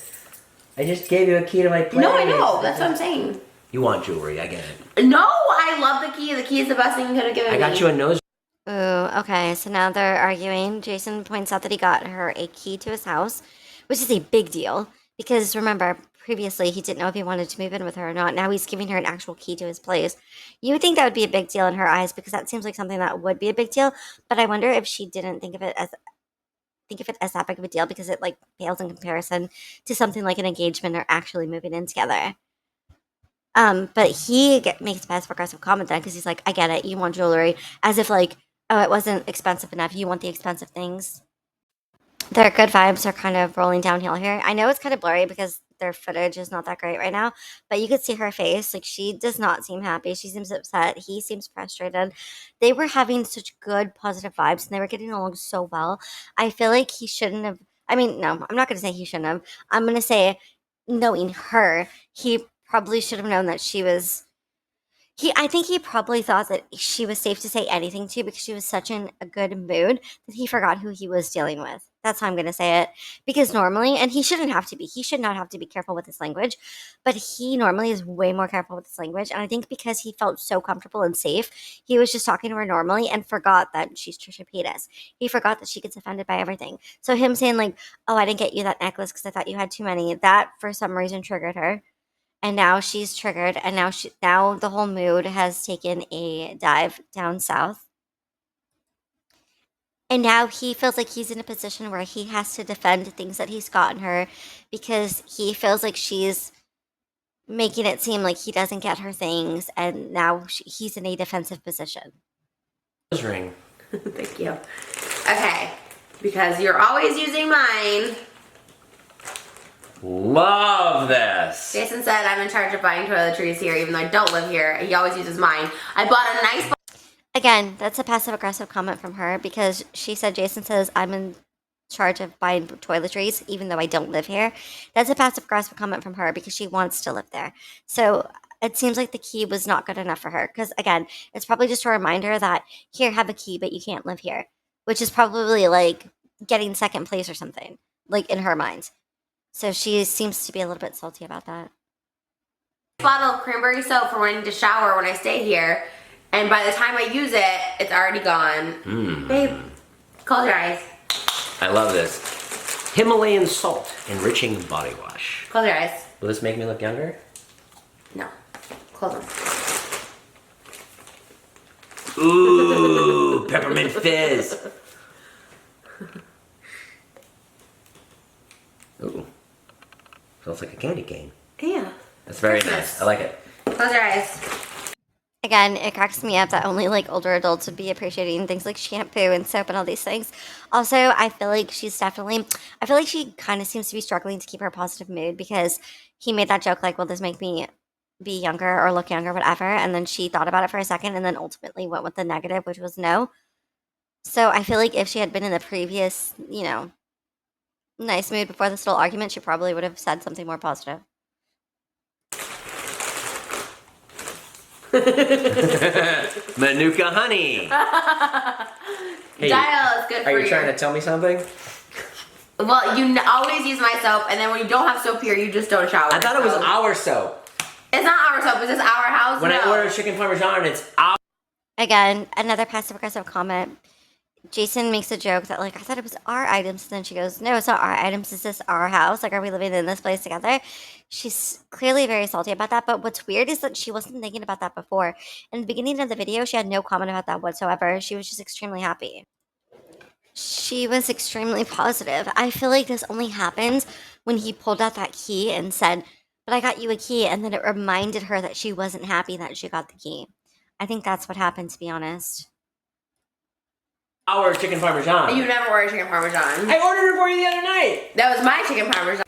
I just gave you a key to my place. No, I know. That's what I'm saying. You want jewelry, I get it. No, I love the key. The key is the best thing you could have given me. I got you a nose. Ooh, okay. So now they're arguing. Jason points out that he got her a key to his house, which is a big deal because remember, previously he didn't know if he wanted to move in with her or not. Now he's giving her an actual key to his place. You would think that would be a big deal in her eyes because that seems like something that would be a big deal. But I wonder if she didn't think of it as think of it as that big of a deal because it like pales in comparison to something like an engagement or actually moving in together. But makes passive aggressive comment then because he's like, I get it, you want jewelry, as if like, oh, it wasn't expensive enough, you want the expensive things. Their good vibes are kind of rolling downhill here. I know it's kind of blurry because their footage is not that great right now, but you could see her face. Like, she does not seem happy. She seems upset. He seems frustrated. They were having such good, positive vibes and they were getting along so well. I feel like he shouldn't have. I mean, no, I'm not going to say he shouldn't have. I'm going to say, knowing her, he probably should have known that she was I think he probably thought that she was safe to say anything to because she was such in a good mood that he forgot who he was dealing with. That's how I'm going to say it. Because normally, and he shouldn't have to be, he should not have to be careful with his language, but he normally is way more careful with his language. And I think because he felt so comfortable and safe, he was just talking to her normally and forgot that she's Trisha Paytas. He forgot that she gets offended by everything. So him saying like, oh, I didn't get you that necklace because I thought you had too many, that for some reason triggered her, and now she's triggered, and now the whole mood has taken a dive down south, and now he feels like he's in a position where he has to defend things that he's gotten her because he feels like she's making it seem like he doesn't get her things, and now he's in a defensive position. Ring. Thank you. Okay, because you're always using mine. Love this. Jason said I'm in charge of buying toiletries here, even though I don't live here. He always uses mine. I bought a nice. Again, that's a passive aggressive comment from her because she said Jason says I'm in charge of buying toiletries, even though I don't live here. That's a passive aggressive comment from her because she wants to live there. So it seems like the key was not good enough for her because, again, it's probably just a reminder that here, have a key, but you can't live here, which is probably like getting second place or something, like in her mind. So she seems to be a little bit salty about that. Bottle of cranberry soap for wanting to shower when I stay here, and by the time I use it, it's already gone. Babe, close your eyes. I love this. Himalayan salt enriching body wash. Close your eyes. Will this make me look younger? No. Close them. Ooh, peppermint fizz. Ooh, smells like a candy cane. Yeah. That's very Christmas. nice. I like it. Close your eyes. Again, it cracks me up that only like older adults would be appreciating things like shampoo and soap and all these things. Also, I feel like she kind of seems to be struggling to keep her positive mood because he made that joke like, will this make me be younger or look younger, whatever. And then she thought about it for a second and then ultimately went with the negative, which was no. So I feel like if she had been in the previous, nice mood before this little argument, she probably would have said something more positive. Manuka honey. Hey, Dial is good for you. Are you trying to tell me something? Well, you always use my soap, and then when you don't have soap here, you just don't shower. I thought it was so. our soap. It's not our soap. Is this our house? When No. I ordered chicken parmesan, it's our. Again, another passive aggressive comment. Jason makes a joke that like, I thought it was our items, and then she goes, no, it's not our items, is this our house? Like, are we living in this place together? She's clearly very salty about that, but what's weird is that she wasn't thinking about that before. In the beginning of the video, she had no comment about that whatsoever. She was just extremely happy. She was extremely positive. I feel like this only happens when he pulled out that key and said, but I got you a key, and then it reminded her that she wasn't happy that she got the key. I think that's what happened, to be honest. Our chicken parmesan. You never ordered chicken parmesan. I ordered it for you the other night. That was my chicken parmesan.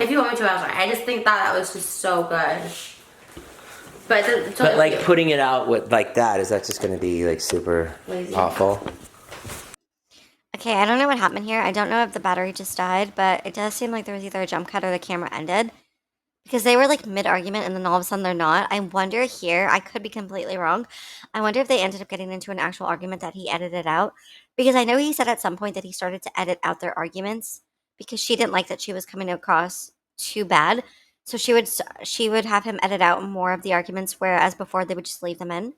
If you want me to, I'm sorry. I just think that was just so good. But like putting it out with like that, is that just going to be like super lazy. Awful? Okay, I don't know what happened here. I don't know if the battery just died, but it does seem like there was either a jump cut or the camera ended. Because they were like mid-argument and then all of a sudden they're not. I wonder here, I could be completely wrong. I wonder if they ended up getting into an actual argument that he edited out. Because I know he said at some point that he started to edit out their arguments because she didn't like that she was coming across too bad. So she would have him edit out more of the arguments, whereas before they would just leave them in.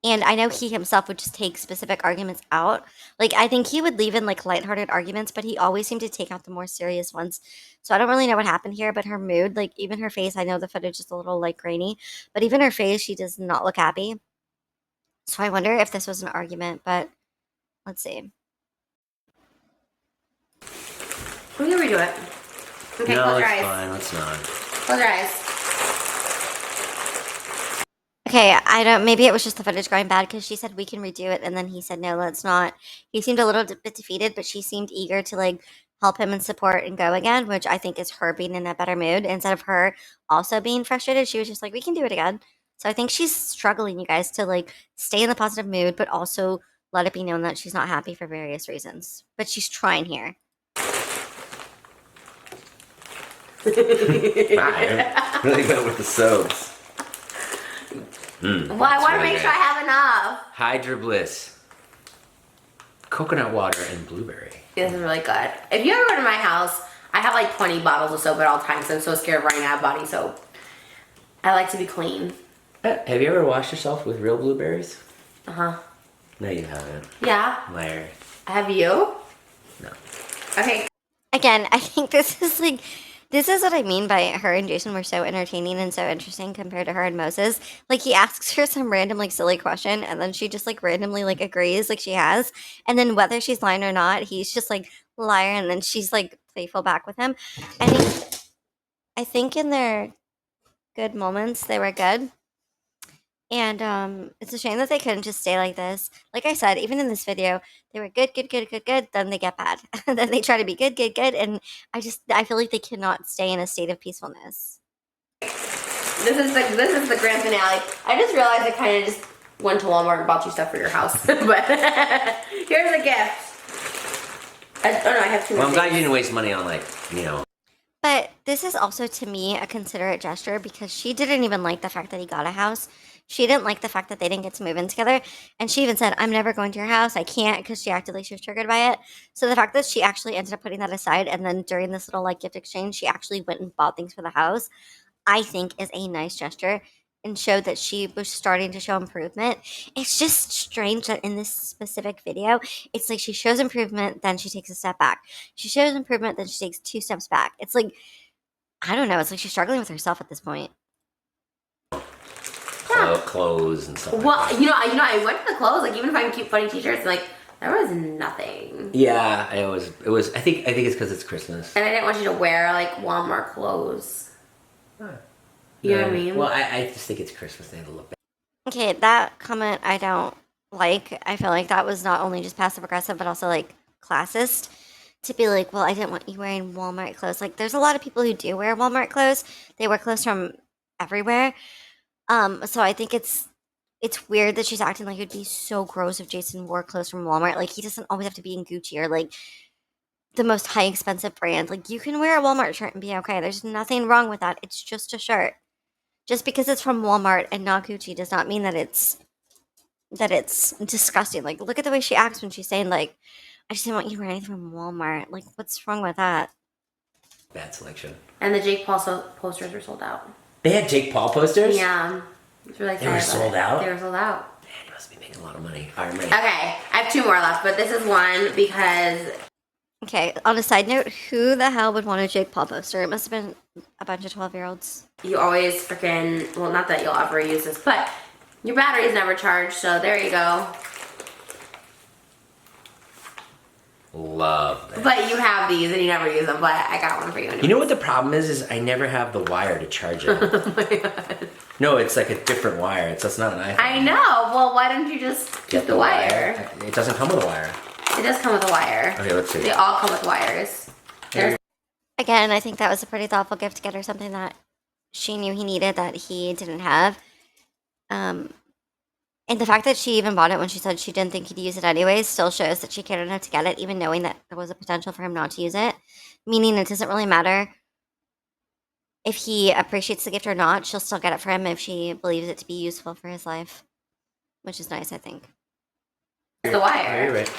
And I know he himself would just take specific arguments out. Like, I think he would leave in, like, lighthearted arguments, but he always seemed to take out the more serious ones. So I don't really know what happened here, but her mood, like, even her face, I know the footage is a little, like, grainy, but even her face, she does not look happy. So I wonder if this was an argument, but let's see. We can redo it. Okay, No, close your it's eyes. fine. Let's not. Close your eyes. Okay, I don't. Maybe it was just the footage going bad because she said we can redo it, and then he said no, let's not. He seemed a little bit defeated, but she seemed eager to like help him and support and go again, which I think is her being in a better mood instead of her also being frustrated. She was just like, we can do it again. So I think she's struggling, you guys, to like stay in the positive mood, but also let it be known that she's not happy for various reasons. But she's trying here. I really went with the soaps. Well, I want to make sure I have enough. Hydra Bliss. Coconut water and blueberry. This is really good. If you ever go to my house, I have like 20 bottles of soap at all times. I'm so scared of running out of body soap. I like to be clean. Have you ever washed yourself with real blueberries? Uh-huh. No, you haven't. Yeah. Liar. Have you? No. Okay. Again, I think this is what I mean by her and Jason were so entertaining and so interesting compared to her and Moses. Like he asks her some random like silly question and then she just like randomly like agrees like she has. And then whether she's lying or not, he's just like liar and then she's like playful back with him. I think in their good moments they were good. And it's a shame that they couldn't just stay like this. Like I said, even in this video, they were good, good, good, good, good. Then they get bad. And then they try to be good, good, good. And I feel like they cannot stay in a state of peacefulness. This is the grand finale. I just realized I kind of just went to Walmart and bought you stuff for your house. But here's a gift. I have two more. Well, I'm glad you things. didn't waste money on like, But this is also to me a considerate gesture because she didn't even like the fact that he got a house. She didn't like the fact that they didn't get to move in together. And she even said, I'm never going to your house. I can't, because she acted like she was triggered by it. So the fact that she actually ended up putting that aside and then during this little like gift exchange, she actually went and bought things for the house, I think is a nice gesture and showed that she was starting to show improvement. It's just strange that in this specific video, it's like she shows improvement, then she takes a step back. She shows improvement, then she takes 2 steps back. It's like, I don't know. It's like she's struggling with herself at this point. clothes and stuff. Well, like that. I went to the clothes. Like even if I'm cute, funny t-shirts, like there was nothing. Yeah, it was. I think it's because it's Christmas. And I didn't want you to wear like Walmart clothes. You know what I mean? Well, I just think it's Christmas. They have a look. Okay, that comment I don't like. I feel like that was not only just passive aggressive, but also like classist. To be like, well, I didn't want you wearing Walmart clothes. Like, there's a lot of people who do wear Walmart clothes. They wear clothes from everywhere. So I think it's weird that she's acting like it would be so gross if Jason wore clothes from Walmart. Like, he doesn't always have to be in Gucci or like the most high expensive brand. Like, you can wear a Walmart shirt and be okay. There's nothing wrong with that. It's just a shirt. Just because it's from Walmart and not Gucci does not mean that it's disgusting. Like, look at the way she acts when she's saying like, I just didn't want you to wear anything from Walmart. Like, what's wrong with that? Bad selection. And the Jake Paul posters were sold out. They had Jake Paul posters? Yeah. It's really They were sold out? They were sold out. Man, you must be making a lot of money. All right, I'm ready. Okay, I have 2 more left, but this is one because Okay, on a side note, who the hell would want a Jake Paul poster? It must have been a bunch of 12-year-olds. you always freaking, well, not that you'll ever use this, but your battery's never charged, so there you go. Love that. But you have these and you never use them, but I got one for you anyway. You know what the problem is I never have the wire to charge it. Oh my god. No, it's like a different wire. It's not an iPhone. I know. Well, why don't you just get the wire? It doesn't come with a wire. It does come with a wire. Okay, let's see. They all come with wires. There's Again, I think that was a pretty thoughtful gift to get her something that she knew he needed that he didn't have. And the fact that she even bought it when she said she didn't think he'd use it anyways still shows that she cared enough to get it, even knowing that there was a potential for him not to use it. Meaning it doesn't really matter if he appreciates the gift or not, she'll still get it for him if she believes it to be useful for his life. Which is nice, I think. the wire. You're right.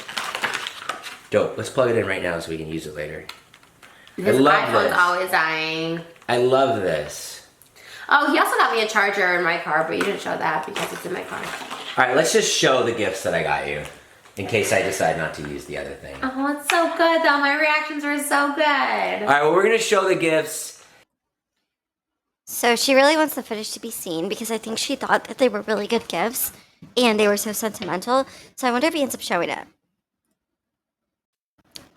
Dope. Let's plug it in right now so we can use it later. His love iPhone's this. always dying. I love this. Oh, he also got me a charger in my car, but you didn't show that because it's in my car. All right, let's just show the gifts that I got you in case I decide not to use the other thing. Oh, it's so good though. My reactions were so good. All right, well, we're going to show the gifts. So she really wants the footage to be seen because I think she thought that they were really good gifts and they were so sentimental. So I wonder if he ends up showing it.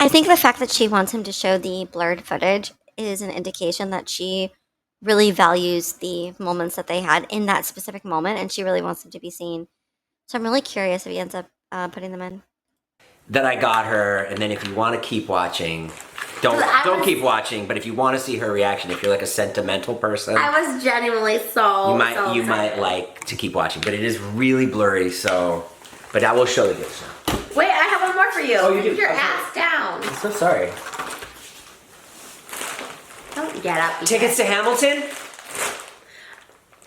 I think the fact that she wants him to show the blurred footage is an indication that she really values the moments that they had in that specific moment, and she really wants them to be seen. So I'm really curious if he ends up putting them in. That I got her, and then if you want to keep watching, don't keep watching. But if you want to see her reaction, if you're like a sentimental person, I was genuinely so you might like to keep watching. But it is really blurry, so. But I will show the gifts now. Wait, I have one more for you. Oh, you do? Keep your Okay. ass down. I'm so sorry. Don't get up. Tickets to Hamilton?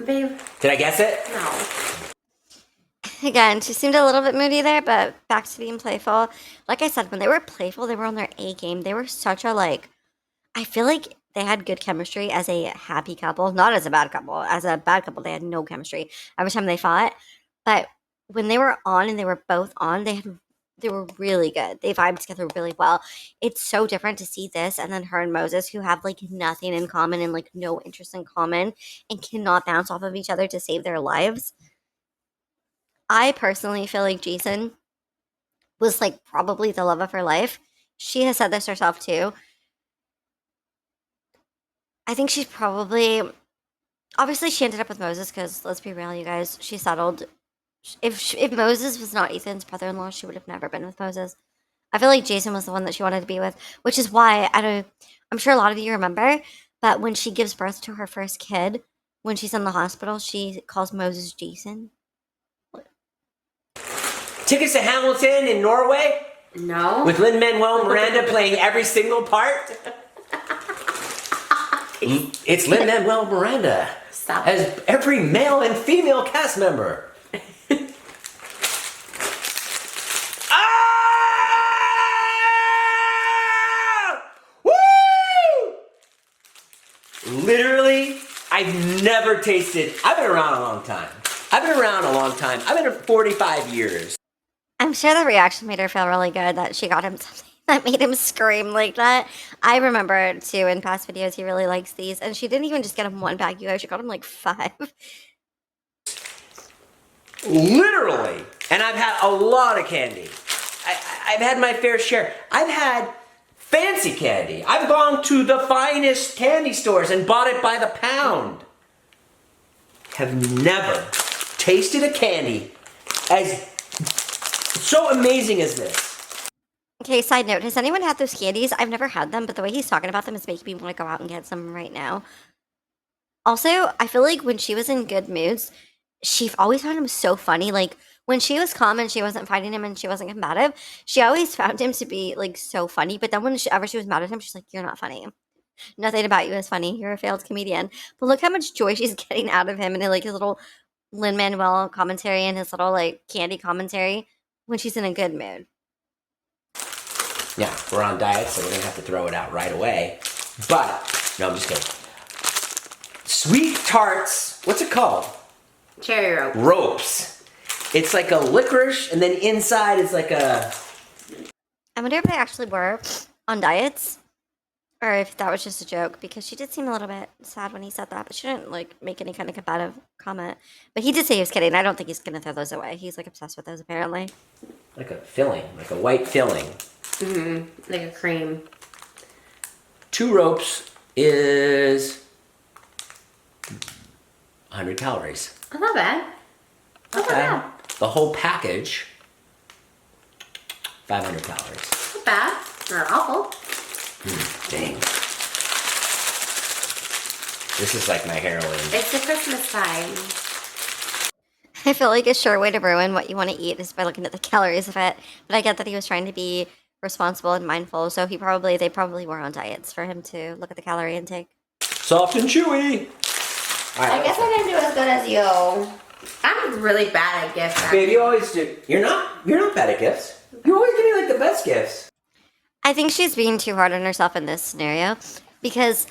Babe, Did I guess it? no. Again, she seemed a little bit moody there, but back to being playful. Like I said, when they were playful, they were on their A game. They were such a I feel like they had good chemistry as a happy couple, not as a bad couple. As a bad couple, they had no chemistry every time they fought. But when they were on and they were both on, they were really good. They vibed together really well. It's so different to see this and then her and Moses, who have nothing in common and no interest in common and cannot bounce off of each other to save their lives. I personally feel like Jason was probably the love of her life. She has said this herself too. I think she's probably obviously she ended up with Moses because let's be real, you guys, she settled. If Moses was not Ethan's brother-in-law, she would have never been with Moses. I feel like Jason was the one that she wanted to be with, which is why I'm sure a lot of you remember, but when she gives birth to her first kid, when she's in the hospital, she calls Moses Jason. Tickets to Hamilton in Norway? No. With Lin-Manuel Miranda playing every single part? It's Lin-Manuel Miranda. Stop. As every male and female cast member. Ah! Woo! Literally, I've never tasted. I've been around a long time. I've been here 45 years. I'm sure the reaction made her feel really good that she got him something that made him scream like that. I remember too in past videos he really likes these, and she didn't even just get him one bag, you guys. She got him 5. Literally. And I've had a lot of candy. I've had my fair share. I've had fancy candy. I've gone to the finest candy stores and bought it by the pound. Have never tasted a candy as so amazing as this. Okay, side note, has anyone had those candies? I've never had them, but the way he's talking about them is making me want to go out and get some right now. Also, I feel like when she was in good moods, she always found him so funny. When she was calm and she wasn't fighting him and she wasn't combative, she always found him to be so funny. But then whenever she was mad at him, she's like, "You're not funny. Nothing about you is funny. You're a failed comedian." But look how much joy she's getting out of him and his little Lin-Manuel commentary and his little candy commentary when she's in a good mood. Yeah, we're on diet, so we're gonna have to throw it out right away. But, no, I'm just kidding. Sweet tarts, what's it called? Cherry rope. Ropes. It's like a licorice, and then inside is like a... I wonder if they actually were on diets or if that was just a joke, because she did seem a little bit sad when he said that, but she didn't make any kind of combative comment. But he did say he was kidding. I don't think he's gonna throw those away. He's obsessed with those apparently. Like a filling, like a white filling. Mm-hmm. Like a cream. 2 ropes is 100 calories. Oh, not bad. Not bad. The whole package, 500 calories. Not bad. Not awful. Dang. This is like my heroin. It's the Christmas time. I feel like a sure way to ruin what you want to eat is by looking at the calories of it. But I get that he was trying to be responsible and mindful, so they probably were on diets for him to look at the calorie intake. Soft and chewy. All right, I guess I didn't do as good as you. I'm really bad at gifts. babe, you always do. You're not bad at gifts. You always give me the best gifts. I think she's being too hard on herself in this scenario because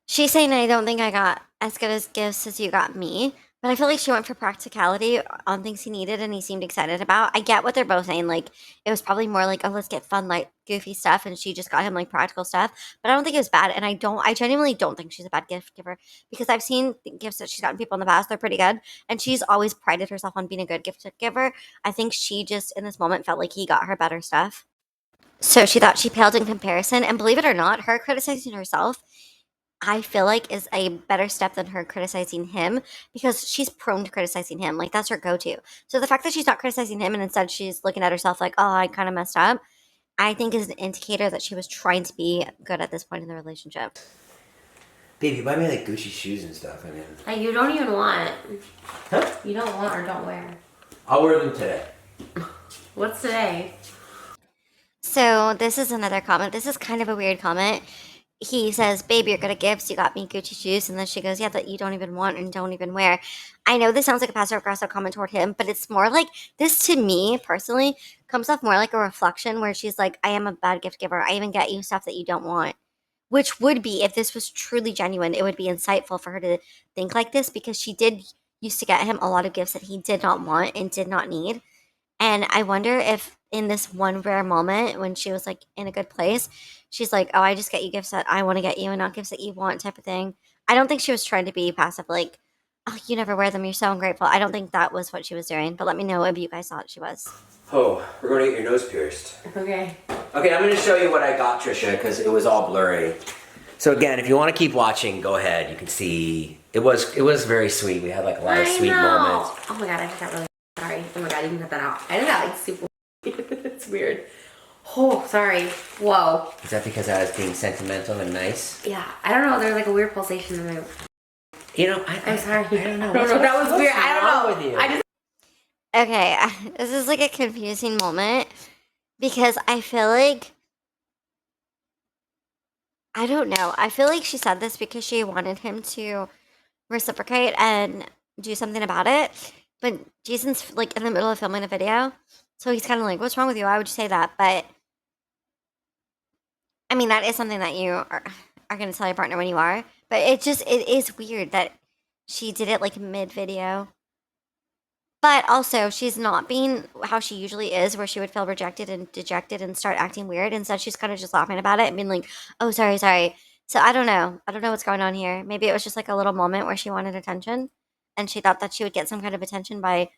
she's saying, "I don't think I got as good as gifts as you got me." But I feel like she went for practicality on things he needed and he seemed excited about. I get what they're both saying. It was probably more "Oh, let's get fun, goofy stuff." And she just got him practical stuff. But I don't think it was bad. And I genuinely don't think she's a bad gift giver because I've seen gifts that she's gotten people in the past. They're pretty good. And she's always prided herself on being a good gift giver. I think she just in this moment felt like he got her better stuff. So she thought she paled in comparison. And believe it or not, her criticizing herself, I feel like, is a better step than her criticizing him because she's prone to criticizing him. Like, that's her go to. So the fact that she's not criticizing him and instead she's looking at herself like, oh, I kind of messed up, I think is an indicator that she was trying to be good at this point in the relationship. Babe, you buy me like Gucci shoes and stuff. I mean, Like, you don't even want. huh? You don't want or don't wear. I'll wear them today. What's today? So this is another comment. This is kind of a weird comment. He says, babe, you're good at gifts. You got me Gucci shoes. And then she goes, yeah, that you don't even want and don't even wear. I know this sounds like a passive aggressive comment toward him, but it's more like this to me personally comes off more like a reflection where she's like, I am a bad gift giver. I even get you stuff that you don't want. Which would be, if this was truly genuine, it would be insightful for her to think like this because she did used to get him a lot of gifts that he did not want and did not need. And I wonder if in this one rare moment when she was like in a good place, she's like, oh, I just get you gifts that I want to get you and not gifts that you want type of thing. I don't think she was trying to be passive, like, oh, you never wear them. You're so ungrateful. I don't think that was what she was doing. But let me know if you guys thought she was. Oh, we're going to get your nose pierced. Okay. Okay, I'm going to show you what I got, Trisha, because it was all blurry. So again, if you want to keep watching, go ahead. You can see it was very sweet. We had like a lot of sweet moments. Oh my god, I got really sorry. Oh my god, you can cut that out. I did that like super. It's weird. Oh, sorry. Whoa. Is that because I was being sentimental and nice? Yeah, I don't know. There's like a weird pulsation in my. You know, I'm sorry. I don't know. I don't know. That was weird. I don't know. With you? I just. Okay, this is like a confusing moment because I feel like I don't know. I feel like she said this because she wanted him to reciprocate and do something about it. But Jason's like in the middle of filming a video. So he's kind of like, what's wrong with you? Why would you say that? But I mean, that is something that you are going to tell your partner when you are. But it is weird that she did it like mid video. But also, she's not being how she usually is, where she would feel rejected and dejected and start acting weird. Instead, she's kind of just laughing about it and being like, oh, sorry, sorry. So I don't know. I don't know what's going on here. Maybe it was just like a little moment where she wanted attention and she thought that she would get some kind of attention by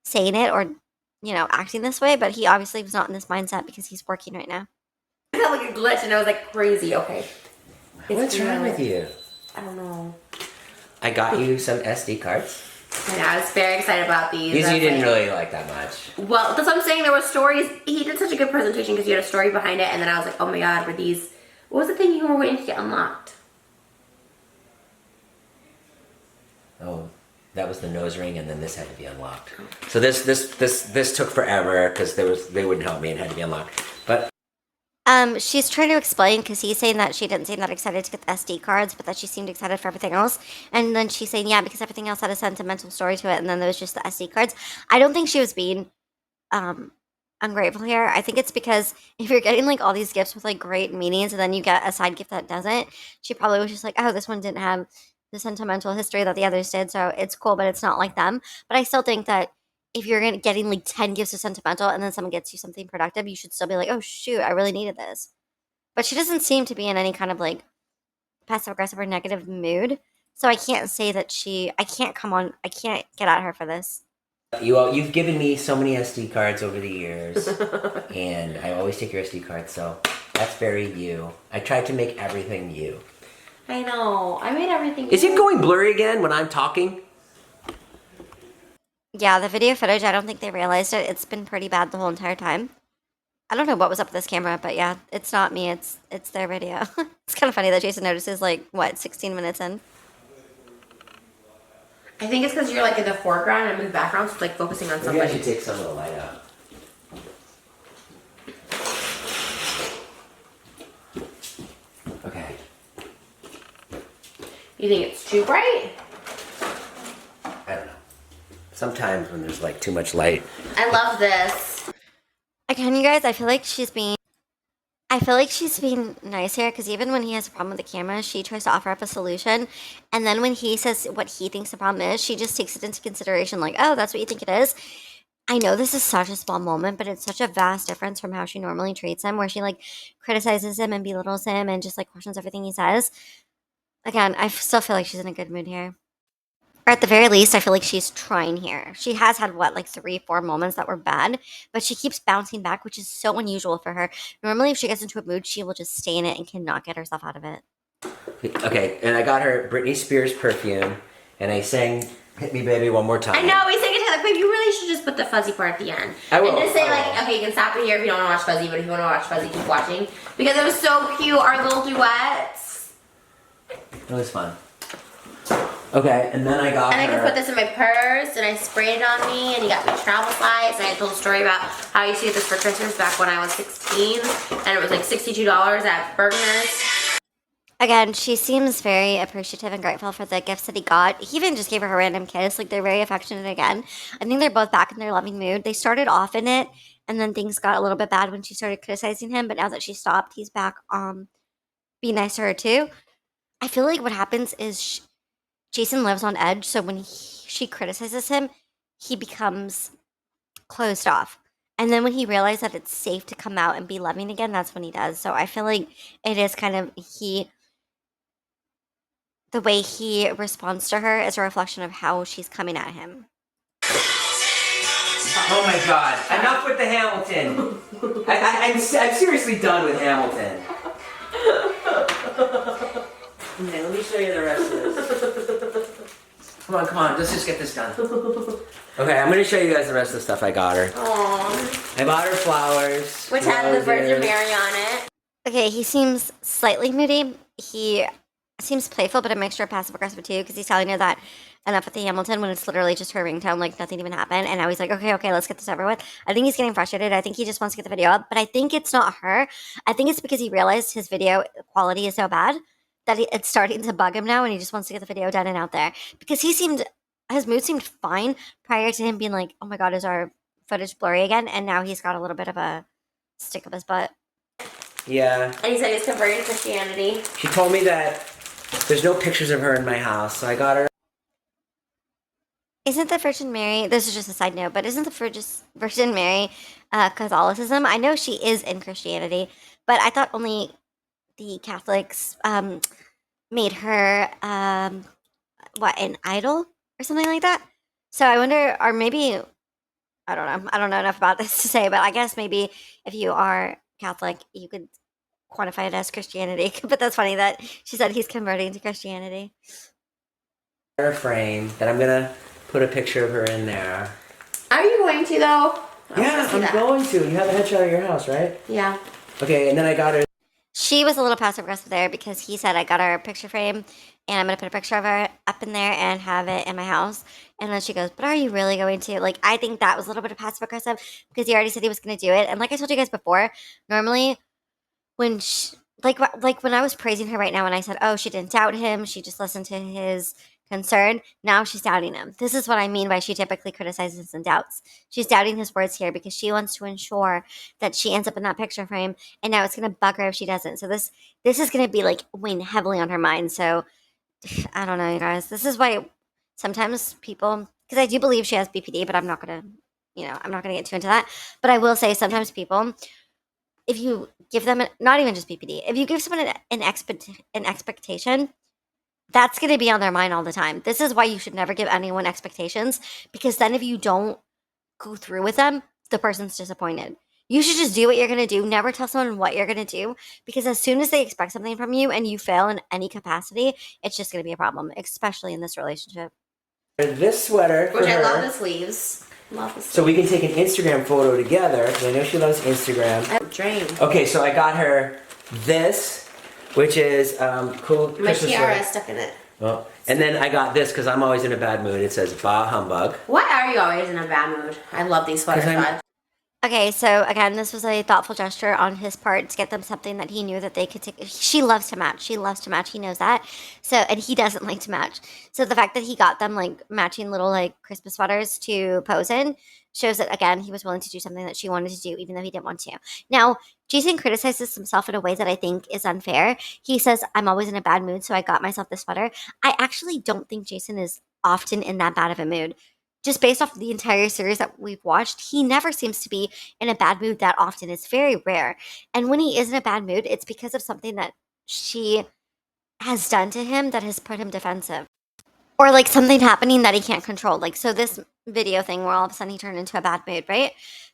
saying it or, acting this way. But he obviously was not in this mindset because he's working right now. I had like a glitch and I was like crazy. Okay. What's wrong with you? I don't know. I got you some SD cards. I know. I was very excited about these. These you didn't like, really like that much. Well, that's what I'm saying. There were stories. He did such a good presentation because you had a story behind it, and then I was like, oh my god, were these? What was the thing you were waiting to get unlocked? Oh, that was the nose ring, and then this had to be unlocked. So this took forever because they wouldn't help me and had to be unlocked. But She's trying to explain because he's saying that she didn't seem that excited to get the SD cards, but that she seemed excited for everything else. And then she's saying, yeah, because everything else had a sentimental story to it, and then there was just the SD cards. I don't think she was being ungrateful here. I think it's because if you're getting like all these gifts with like great meanings, and then you get a side gift that doesn't, she probably was just like, oh, this one didn't have the sentimental history that the others did, so it's cool, but it's not like them. But I still think that if you're getting like 10 gifts of sentimental and then someone gets you something productive, you should still be like, oh shoot, I really needed this. But she doesn't seem to be in any kind of like passive aggressive or negative mood. So I can't say that I can't get at her for this. you've given me so many SD cards over the years, and I always take your SD cards. So that's very you. I tried to make everything you. I know. I made everything. Is it going blurry again when I'm talking? Yeah, the video footage, I don't think they realized it. It's been pretty bad the whole entire time. I don't know what was up with this camera, but yeah, it's not me. It's their video. It's kind of funny that Jason notices 16 minutes in. I think it's because you're like in the foreground and I'm in the background, so it's like focusing on Maybe somebody. I should take some of the light out. Okay. You think it's too bright? I don't know. Sometimes when there's like too much light. I love this. Again, you guys, I feel like she's being nice here because even when he has a problem with the camera, she tries to offer up a solution. And then when he says what he thinks the problem is, she just takes it into consideration like, oh, that's what you think it is. I know this is such a small moment, but it's such a vast difference from how she normally treats him, where she like criticizes him and belittles him and just like questions everything he says. Again, I still feel like she's in a good mood here. Or at the very least, I feel like she's trying here. She has had what, like 3, 4 moments that were bad, but she keeps bouncing back, which is so unusual for her. Normally, if she gets into a mood, she will just stay in it and cannot get herself out of it. Okay, and I got her Britney Spears perfume, and I sang "Hit Me, Baby" one more time. I know, we sang it together, babe. You really should just put the Fuzzy part at the end. I will. And just say, like, okay, you can stop it here if you don't want to watch Fuzzy, but if you want to watch Fuzzy, keep watching. Because it was so cute, our little duets. It was fun. Okay, and then I got And I her. could put this in my purse, and I sprayed it on me, and he got me travel size, and I told a story about how I used to get this for Christmas back when I was 16, and it was like $62 at Bergner's. Again, she seems very appreciative and grateful for the gifts that he got. He even just gave her a random kiss. Like, they're very affectionate again. I think they're both back in their loving mood. They started off in it, and then things got a little bit bad when she started criticizing him. But now that she stopped, he's back being nice to her too. I feel like what happens is Jason lives on edge. So when she criticizes him, he becomes closed off. And then when he realizes that it's safe to come out and be loving again, that's when he does. So I feel like it is kind of the way he responds to her is a reflection of how she's coming at him. Oh my God! Enough with the Hamilton. I'm seriously done with Hamilton. Okay, let me show you the rest of this. Come on, let's just get this done. Okay, I'm gonna show you guys the rest of the stuff I got her. Aww. I bought her flowers. Which had the Virgin roses. Mary on it. Okay, he seems slightly moody. He seems playful, but a mixture of passive aggressive too, because he's telling her that enough with the Hamilton when it's literally just her ringtone, like nothing even happened. And now he's like, okay, let's get this over with. I think he's getting frustrated. I think he just wants to get the video up, but I think it's not her. I think it's because he realized his video quality is so bad that it's starting to bug him now, and he just wants to get the video done and out there. Because his mood seemed fine prior to him being like, oh my God, is our footage blurry again? And now he's got a little bit of a stick up his butt. Yeah. And he said he's converting to Christianity. She told me that there's no pictures of her in my house, so I got her. Isn't the Virgin Mary, this is just a side note, but isn't the Virgin Mary Catholicism? I know she is in Christianity, but I thought only the Catholics made her, an idol or something like that? So I wonder, or maybe, I don't know. I don't know enough about this to say, but I guess maybe if you are Catholic, you could quantify it as Christianity. But that's funny that she said he's converting to Christianity. Her frame that I'm gonna put a picture of her in there. Are you going to, though? Yeah, I'm going to. You have a headshot of your house, right? Yeah. Okay, and then I got her. She was a little passive aggressive there because he said I got her a picture frame and I'm gonna put a picture of her up in there and have it in my house. And then she goes, "But are you really going to?" Like, I think that was a little bit of passive aggressive because he already said he was gonna do it. And like I told you guys before, normally when like when I was praising her right now and I said, "Oh, she didn't doubt him. She just listened to his concern." Now she's doubting him. This is what I mean by she typically criticizes and doubts. She's doubting his words here because she wants to ensure that she ends up in that picture frame, and now it's gonna bug her if she doesn't. So this is gonna be like weighing heavily on her mind. So I don't know, you guys. This is why sometimes people, because I do believe she has BPD, but I'm not gonna, I'm not gonna get too into that. But I will say sometimes people, if you give them not even just BPD, if you give someone an expectation, that's going to be on their mind all the time. This is why you should never give anyone expectations, because then if you don't go through with them, the person's disappointed. You should just do what you're going to do. Never tell someone what you're going to do, because as soon as they expect something from you and you fail in any capacity, it's just going to be a problem, especially in this relationship. This sweater for Which I her, love the sleeves. Love the sleeves. so we can take an Instagram photo together. 'Cause I know she loves Instagram. I dream. Okay, so I got her this, which is cool. My Christmas tiara sweater. is stuck in it. Oh, and then I got this because I'm always in a bad mood. It says "Bah Humbug." Why are you always in a bad mood? I love these sweaters, 'Cause I'm- God. Okay, so again, this was a thoughtful gesture on his part to get them something that he knew that they could take. She loves to match. She loves to match. He knows that. So, and he doesn't like to match. So the fact that he got them like matching little like Christmas sweaters to pose in shows that again he was willing to do something that she wanted to do, even though he didn't want to. Now, Jason criticizes himself in a way that I think is unfair. He says, "I'm always in a bad mood, so I got myself this sweater." I actually don't think Jason is often in that bad of a mood. Just based off the entire series that we've watched, he never seems to be in a bad mood that often. It's very rare. And when he is in a bad mood, it's because of something that she has done to him that has put him defensive. or like something happening that he can't control. Like, so this video thing where all of a sudden he turned into a bad mood, right?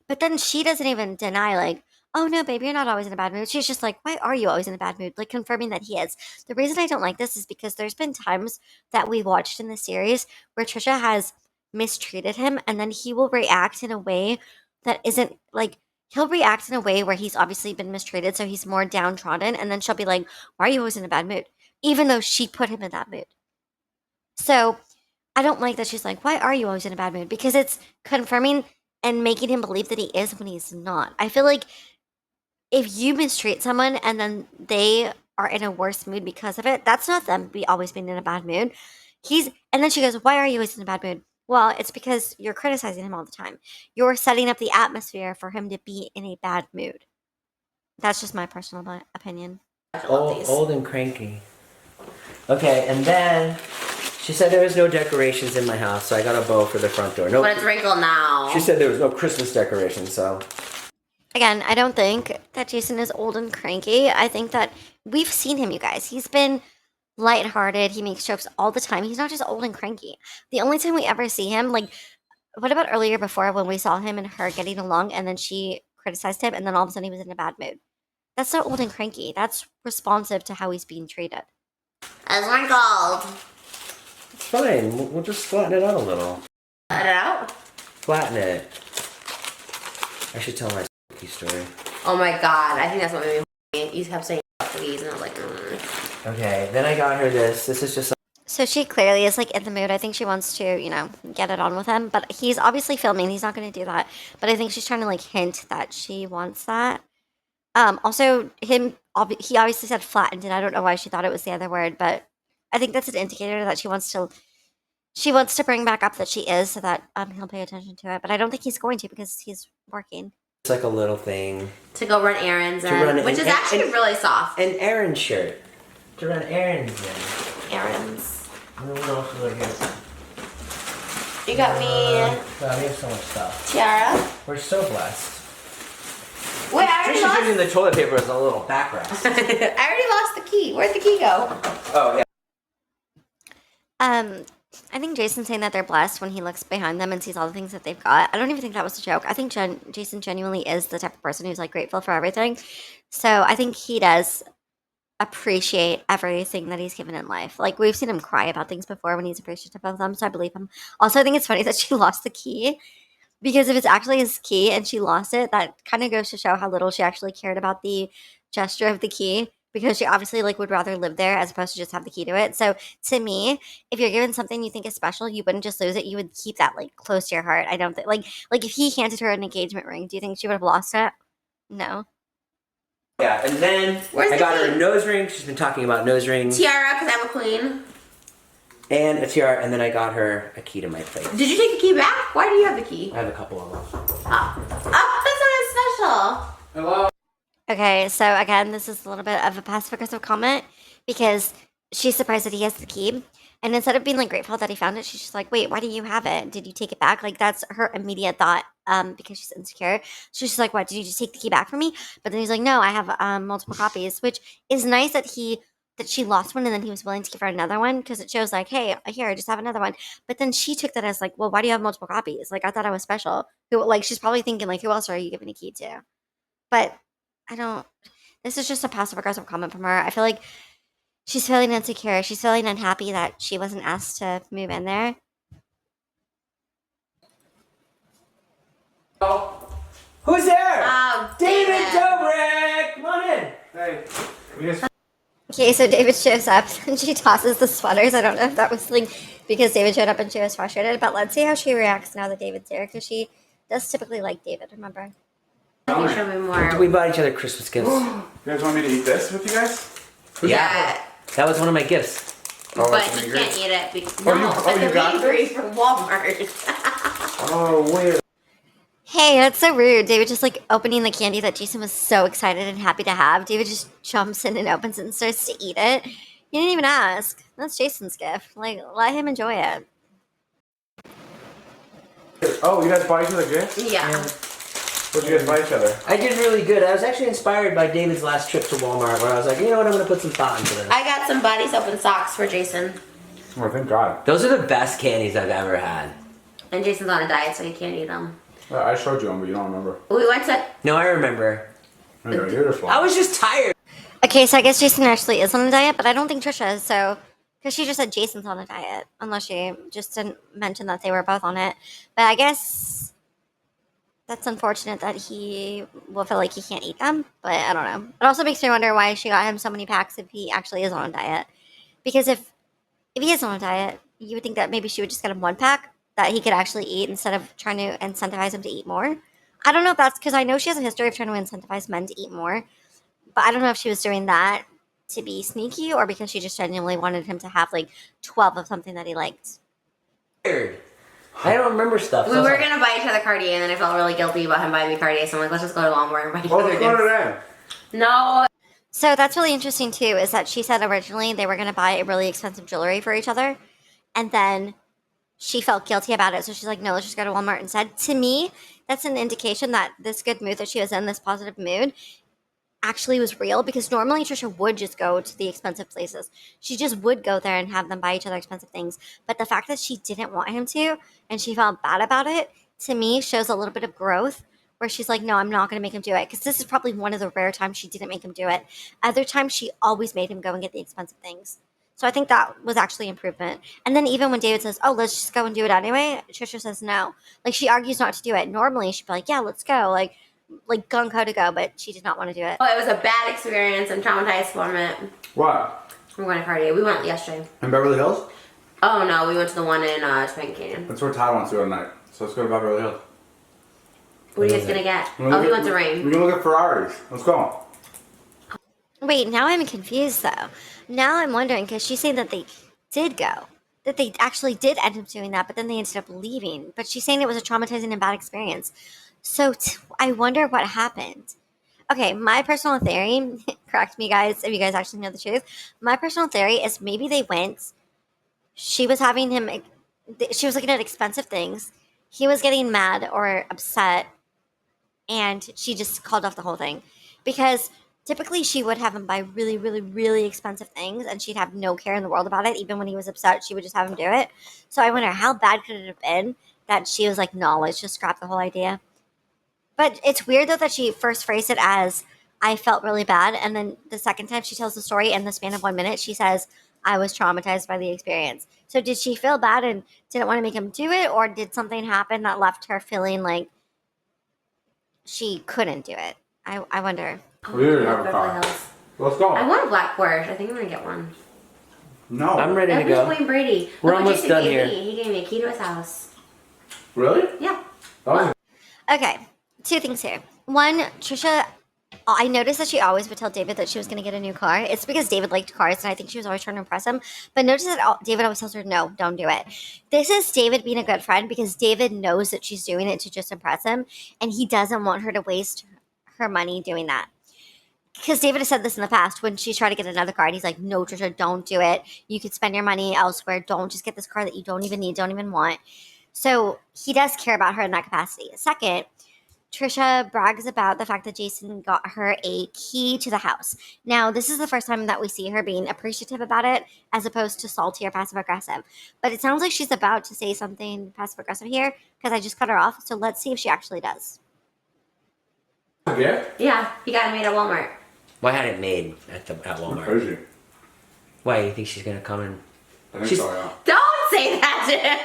But then she doesn't even deny, like, oh no, babe, you're not always in a bad mood. She's just like, why are you always in a bad mood? Like, confirming that he is. The reason I don't like this is because there's been times that we watched in the series where Trisha has mistreated him, and then he will react in a way that isn't like, he'll react in a way where he's obviously been mistreated, so he's more downtrodden, and then she'll be like, why are you always in a bad mood? Even though she put him in that mood. So I don't like that she's like, why are you always in a bad mood? Because it's confirming and making him believe that he is when he's not. I feel like if you mistreat someone and then they are in a worse mood because of it, that's not them always being in a bad mood. And then she goes, why are you always in a bad mood? Well, it's because you're criticizing him all the time. You're setting up the atmosphere for him to be in a bad mood. That's just my personal opinion. Old and cranky. Okay, and then she said there was no decorations in my house, so I got a bow for the front door. But it's wrinkled now. She said there was no Christmas decorations, so. Again, I don't think that Jason is old and cranky. I think that we've seen him, you guys. He's been lighthearted. He makes jokes all the time. He's not just old and cranky. The only time we ever see him, like, what about earlier before when we saw him and her getting along and then she criticized him and then all of a sudden he was in a bad mood? That's not old and cranky. That's responsive to how he's being treated. As wrinkled. It's fine. We'll just flatten it out a little. Let it out. Flatten it. I should tell my story. Oh my god, I think that's what made me. You kept saying cookies, and I was like, Okay, then I got her this. This is just. So she clearly is like in the mood. I think she wants to, you know, get it on with him. But he's obviously filming. He's not going to do that. But I think she's trying to like hint that she wants that. Also, he obviously said flattened, and I don't know why she thought it was the other word. But I think that's an indicator that she wants to bring back up that she is, so that he'll pay attention to it. But I don't think he's going to because he's working. It's like a little thing. to go run errands which is actually really soft. An errand shirt. To run errands in. Errands. What else was I get? You got me God, we have so much stuff. tiara. We're so blessed. Wait, I already Trisha's lost. using the toilet paper as a little background. I already lost the key. Where'd the key go? Oh, yeah. I think Jason's saying that they're blessed when he looks behind them and sees all the things that they've got. I don't even think that was a joke. I think Jason genuinely is the type of person who's like grateful for everything. So I think he does appreciate everything that he's given in life. Like, we've seen him cry about things before when he's appreciative of them, so I believe him. Also, I think it's funny that she lost the key, because if it's actually his key and she lost it, that kind of goes to show how little she actually cared about the gesture of the key, because she obviously like would rather live there as opposed to just have the key to it. So to me, if you're given something you think is special, you wouldn't just lose it. You would keep that like close to your heart. I don't think like if he handed her an engagement ring, do you think she would have lost it? No. Yeah, and then I got her a nose ring. She's been talking about nose rings. Tiara, because I'm a queen. And a tiara, and then I got her a key to my place. Did you take the key back? Why do you have the key? I have a couple of them. Oh, that's not as special. Hello? Okay, so again, this is a little bit of a passive-aggressive comment because she's surprised that he has the key. And instead of being like grateful that he found it, she's just like, wait, why do you have it? Did you take it back? Like, that's her immediate thought because she's insecure. She's just like, what, did you just take the key back from me? But then he's like, no, I have multiple copies, which is nice that she lost one and then he was willing to give her another one, because it shows like, hey, here, I just have another one. But then she took that as like, well, why do you have multiple copies? Like, I thought I was special. Like, she's probably thinking like, who else are you giving a key to? But this is just a passive aggressive comment from her. I feel like she's feeling insecure. She's feeling unhappy that she wasn't asked to move in there. Oh. Who's there? David David. Dobrik! Come on in. Hey, Okay, so David shows up and she tosses the sweaters. I don't know if that was like because David showed up and she was frustrated, but let's see how she reacts now that David's here, because she does typically like David, remember? Can you show me more? We bought each other Christmas gifts. you guys want me to eat this with you guys? Yeah. That was one of my gifts. Oh, But that's he gonna be can't great. eat it because you got we this? from Walmart. Oh, wait. Hey, that's so rude. David just like opening the candy that Jason was so excited and happy to have. David just jumps in and opens it and starts to eat it. He didn't even ask. That's Jason's gift. Like, let him enjoy it. Oh, you guys bought each other gifts? Yeah. What'd you guys buy each other? I did really good. I was actually inspired by David's last trip to Walmart, where I was like, you know what, I'm going to put some thought into this. I got some body soap and socks for Jason. Oh, thank God. Those are the best candies I've ever had. And Jason's on a diet, so he can't eat them. Yeah, I showed you them, but you don't remember. We went to. No, I remember. You're just I was just tired. Okay, so I guess Jason actually is on a diet, but I don't think Trisha is. So, because she just said Jason's on a diet, unless she just didn't mention that they were both on it. But I guess that's unfortunate that he will feel like he can't eat them. But I don't know. It also makes me wonder why she got him so many packs if he actually is on a diet. Because if he is on a diet, you would think that maybe she would just get him one pack that he could actually eat instead of trying to incentivize him to eat more. I don't know if that's because I know she has a history of trying to incentivize men to eat more. But I don't know if she was doing that to be sneaky or because she just genuinely wanted him to have like 12 of something that he liked. Tired. I don't remember stuff. We were gonna buy each other Cartier, and then I felt really guilty about him buying me Cartier, so I'm like, let's just go to Walmart and buy each Oh, other let's go gifts. today. No. So that's really interesting too, is that she said originally they were going to buy really expensive jewelry for each other. And then she felt guilty about it. So she's like, no, let's just go to Walmart instead. To me, that's an indication that this good mood that she was in, this positive mood, actually was real because normally Trisha would just go to the expensive places. She just would go there and have them buy each other expensive things. But the fact that she didn't want him to and she felt bad about it, to me, shows a little bit of growth where she's like, no, I'm not going to make him do it. Because this is probably one of the rare times she didn't make him do it. Other times, she always made him go and get the expensive things. So I think that was actually improvement. And then even when David says, oh, let's just go and do it anyway, Trisha says no. Like, she argues not to do it. Normally, she'd be like, yeah, let's go. Like gung-ho to go, but she did not want to do it. Oh, it was a bad experience. I'm traumatized from it. What? We're going to Cartier. We went yesterday. In Beverly Hills? Oh no, we went to the one in Spring Canyon. That's where Todd wants to go tonight. So let's go to Beverly Hills. What are you guys gonna get? We're Oh, he gonna wants a We're ring. gonna look at Ferraris. Let's go. Wait, now I'm confused, though. Now I'm wondering, because she's saying that they did go. That they actually did end up doing that, but then they ended up leaving. But she's saying it was a traumatizing and bad experience. So I wonder what happened. Okay, my personal theory, correct me guys if you guys actually know the truth. My personal theory is maybe they went, she was having him, she was looking at expensive things. He was getting mad or upset, and she just called off the whole thing. Because typically she would have him buy really, really, really expensive things, and she'd have no care in the world about it. Even when he was upset, she would just have him do it. So I wonder how bad could it have been that she was like, no, let's just scrap the whole idea. But it's weird though that she first phrased it as I felt really bad, and then the second time she tells the story in the span of 1 minute, she says I was traumatized by the experience. So did she feel bad and didn't want to make him do it, or did something happen that left her feeling like she couldn't do it? I wonder. We already have a Beverly car. Hills. Let's go. I want a black Porsche. I think I'm gonna get one. No. I'm ready to That go. was Wayne Brady. We're Look what almost Jason done gave here. me. He gave me a key to his house. Really? Yeah. That was Okay, two things here. One, Trisha, I noticed that she always would tell David that she was going to get a new car. It's because David liked cars, and I think she was always trying to impress him. But notice that David always tells her, no, don't do it. This is David being a good friend because David knows that she's doing it to just impress him, and he doesn't want her to waste her money doing that. Because David has said this in the past when she's tried to get another car, and he's like, no, Trisha, don't do it. You could spend your money elsewhere. Don't just get this car that you don't even need, don't even want. So he does care about her in that capacity. Second, Trisha brags about the fact that Jason got her a key to the house. Now, this is the first time that we see her being appreciative about it as opposed to salty or passive aggressive. But it sounds like she's about to say something passive aggressive here because I just cut her off. So let's see if she actually does. a gift? Yeah. He got it made at Walmart. Why had it made at Walmart? Crazy. Why, you think she's gonna come in? I think She's- so, yeah. Don't say that to him.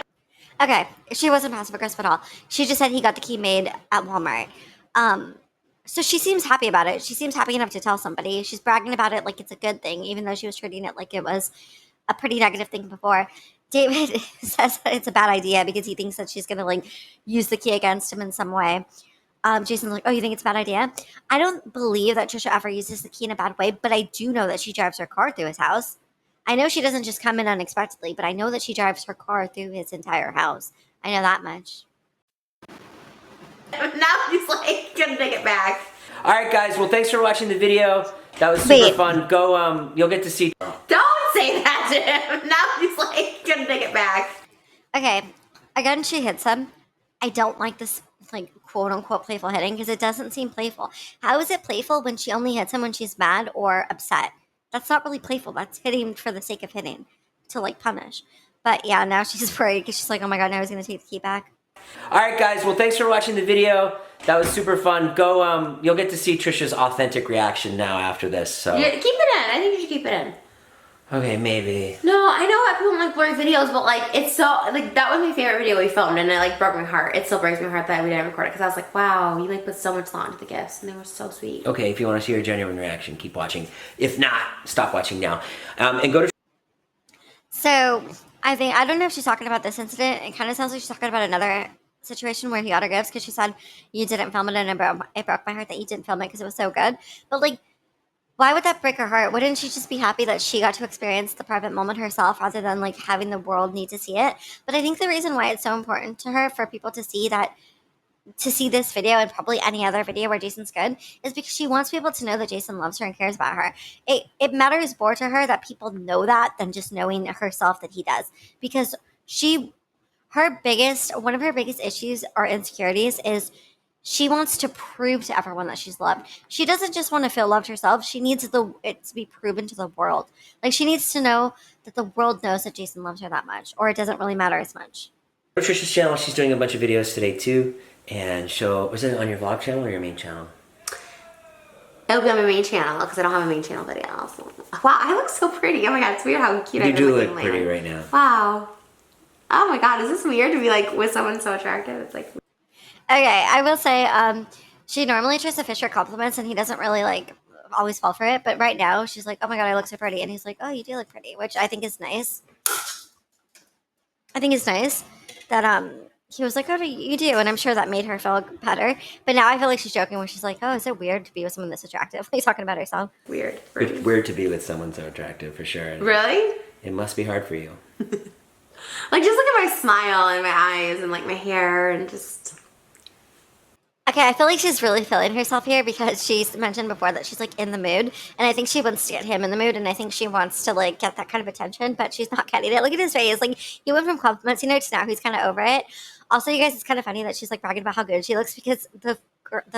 Okay, she wasn't passive aggressive at all. She just said he got the key made at Walmart. So she seems happy about it. She seems happy enough to tell somebody. She's bragging about it like it's a good thing, even though she was treating it like it was a pretty negative thing before. David says that it's a bad idea because he thinks that she's gonna like use the key against him in some way. Jason's like, oh, you think it's a bad idea? I don't believe that Trisha ever uses the key in a bad way, but I do know that she drives her car through his house. I know she doesn't just come in unexpectedly, but I know that she drives her car through his entire house. I know that much. Now he's like, gonna take it back. All right, guys. Well, thanks for watching the video. That was super Wait. fun. Go. You'll get to see. Don't say that to him. Now he's like, gonna take it back. Okay, again, she hits him. I don't like this, like, quote-unquote playful hitting because it doesn't seem playful. How is it playful when she only hits him when she's mad or upset? That's not really playful. That's hitting for the sake of hitting. to like punish. But yeah, now she's worried because she's like, oh my god, now he's gonna take the key back. All right, guys. Well, thanks for watching the video. That was super fun. Go. You'll get to see Trisha's authentic reaction now after this. So Yeah, keep it in. I think you should keep it in. okay, maybe. No, I know that people don't like blurry videos, but like it's so like that was my favorite video we filmed, and it like broke my heart. It still breaks my heart that we didn't record it because I was like, wow, you like put so much thought into the gifts, and they were so sweet. Okay, if you want to see her genuine reaction, keep watching. If not, stop watching now. And go to. So I don't know if she's talking about this incident. It kind of sounds like she's talking about another situation where he got her gifts because she said you didn't film it and it broke my heart that you didn't film it because it was so good. But like, why would that break her heart? Wouldn't she just be happy that she got to experience the private moment herself rather than like having the world need to see it? But I think the reason why it's so important to her for people to see this video and probably any other video where Jason's good is because she wants people to know that Jason loves her and cares about her. It matters more to her that people know that than just knowing herself that he does. Because one of her biggest issues or insecurities is she wants to prove to everyone that she's loved. She doesn't just want to feel loved herself. She needs it to be proven to the world. Like she needs to know that the world knows that Jason loves her that much, or it doesn't really matter as much. Trisha's channel. She's doing a bunch of videos today too. And was it on your vlog channel or your main channel? It'll be on my main channel because I don't have a main channel video. Wow, I look so pretty. Oh my god, it's weird how cute I You am do looking look pretty lately. right now. Wow. Oh my god, is this weird to be like with someone so attractive? It's like. Okay, I will say, she normally tries to fish for compliments, and he doesn't really like always fall for it. But right now, she's like, "Oh my god, I look so pretty," and he's like, "Oh, you do look pretty," which I think is nice. I think it's nice that he was like, "Oh, you do," and I'm sure that made her feel better. But now I feel like she's joking when she's like, "Oh, is it weird to be with someone this attractive?" Like talking about herself. Weird. It's weird to be with someone so attractive, for sure. Really? It must be hard for you. Like just look at my smile and my eyes and like my hair and just. Okay, I feel like she's really feeling herself here because she's mentioned before that she's like in the mood, and I think she wants to get him in the mood, and I think she wants to like get that kind of attention, but she's not getting it. Look at his face; like he went from compliments, to now he's kind of over it. Also, you guys, it's kind of funny that she's like bragging about how good she looks because the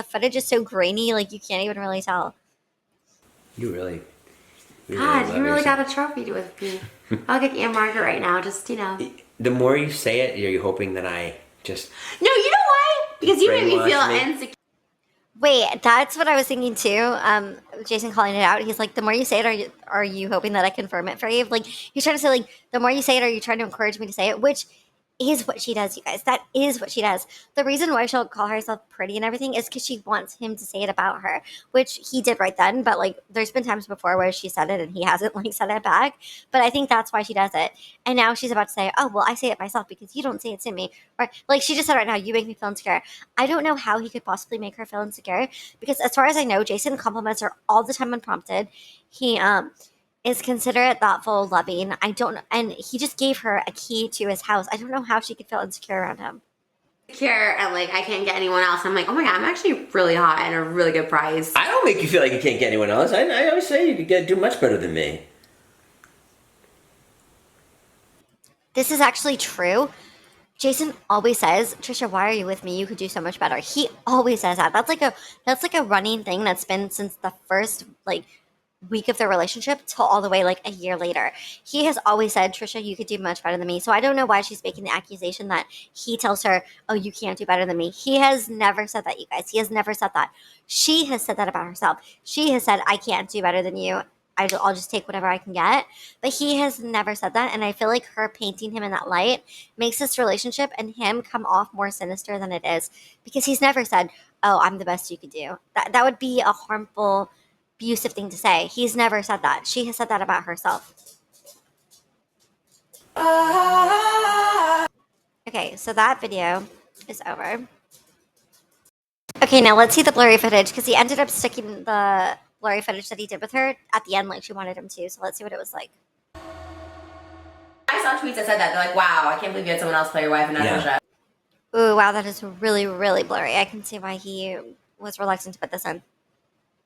footage is so grainy, like you can't even really tell. You really God, love you really yourself. got a trophy with me. I'll get Aunt Margaret right now, just The more you say it, you're hoping that I just. No, you know why? Because you made me feel Brainwash me. insecure. Wait, that's what I was thinking too. Jason calling it out. He's like, the more you say it, are you hoping that I confirm it for you? Like he's trying to say, like, the more you say it, are you trying to encourage me to say it? Which is what she does, you guys. That is what she does. The reason why she'll call herself pretty and everything is because she wants him to say it about her, which he did right then. But like, there's been times before where she said it and he hasn't like said it back. But I think that's why she does it. And now she's about to say, "Oh, well, I say it myself because you don't say it to me." Right? Like she just said right now, "You make me feel insecure." I don't know how he could possibly make her feel insecure because, as far as I know, Jason compliments her all the time unprompted. He is considerate, thoughtful, loving. And he just gave her a key to his house. I don't know how she could feel insecure around him. And like I can't get anyone else. I'm like, oh my god, I'm actually really hot and a really good price. I don't make you feel like you can't get anyone else. I always say you could do much better than me. This is actually true. Jason always says, "Trisha, why are you with me? You could do so much better." He always says that. That's like a running thing that's been since the first like week of their relationship till all the way like a year later. He has always said, "Trisha, you could do much better than me." So I don't know why she's making the accusation that he tells her, "Oh, you can't do better than me." He has never said that, you guys. He has never said that. She has said that about herself. She has said, "I can't do better than you. I'll just take whatever I can get." But he has never said that. And I feel like her painting him in that light makes this relationship and him come off more sinister than it is. Because he's never said, "Oh, I'm the best you could do." That would be a harmful, abusive thing to say. He's never said that. She has said that about herself. Okay, so that video is over. Okay, now let's see the blurry footage because he ended up sticking the blurry footage that he did with her at the end like she wanted him to. So let's see what it was like. I saw tweets that said that. They're like, wow, I can't believe you had someone else play your wife and not Yeah. Trisha. Ooh, wow, that is really, really blurry. I can see why he was reluctant to put this in.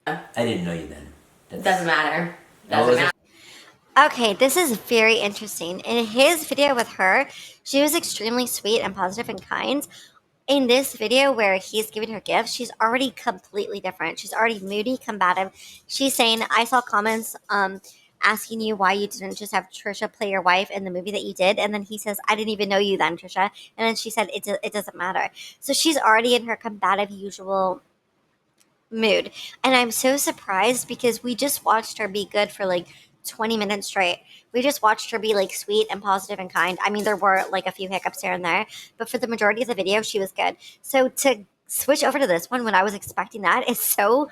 I didn't know you then. Doesn't matter. What was it? Okay, this is very interesting. In his video with her, she was extremely sweet and positive and kind. In this video where he's giving her gifts, she's already completely different. She's already moody, combative. She's saying, "I saw comments asking you why you didn't just have Trisha play your wife in the movie that you did. And then he says, I didn't even know you then, Trisha. And then she said, it doesn't matter. So she's already in her combative usual mood. And I'm so surprised because we just watched her be good for like 20 minutes straight. We just watched her be like sweet and positive and kind. I mean, there were like a few hiccups here and there, but for the majority of the video, she was good. So to switch over to this one when I was expecting that is so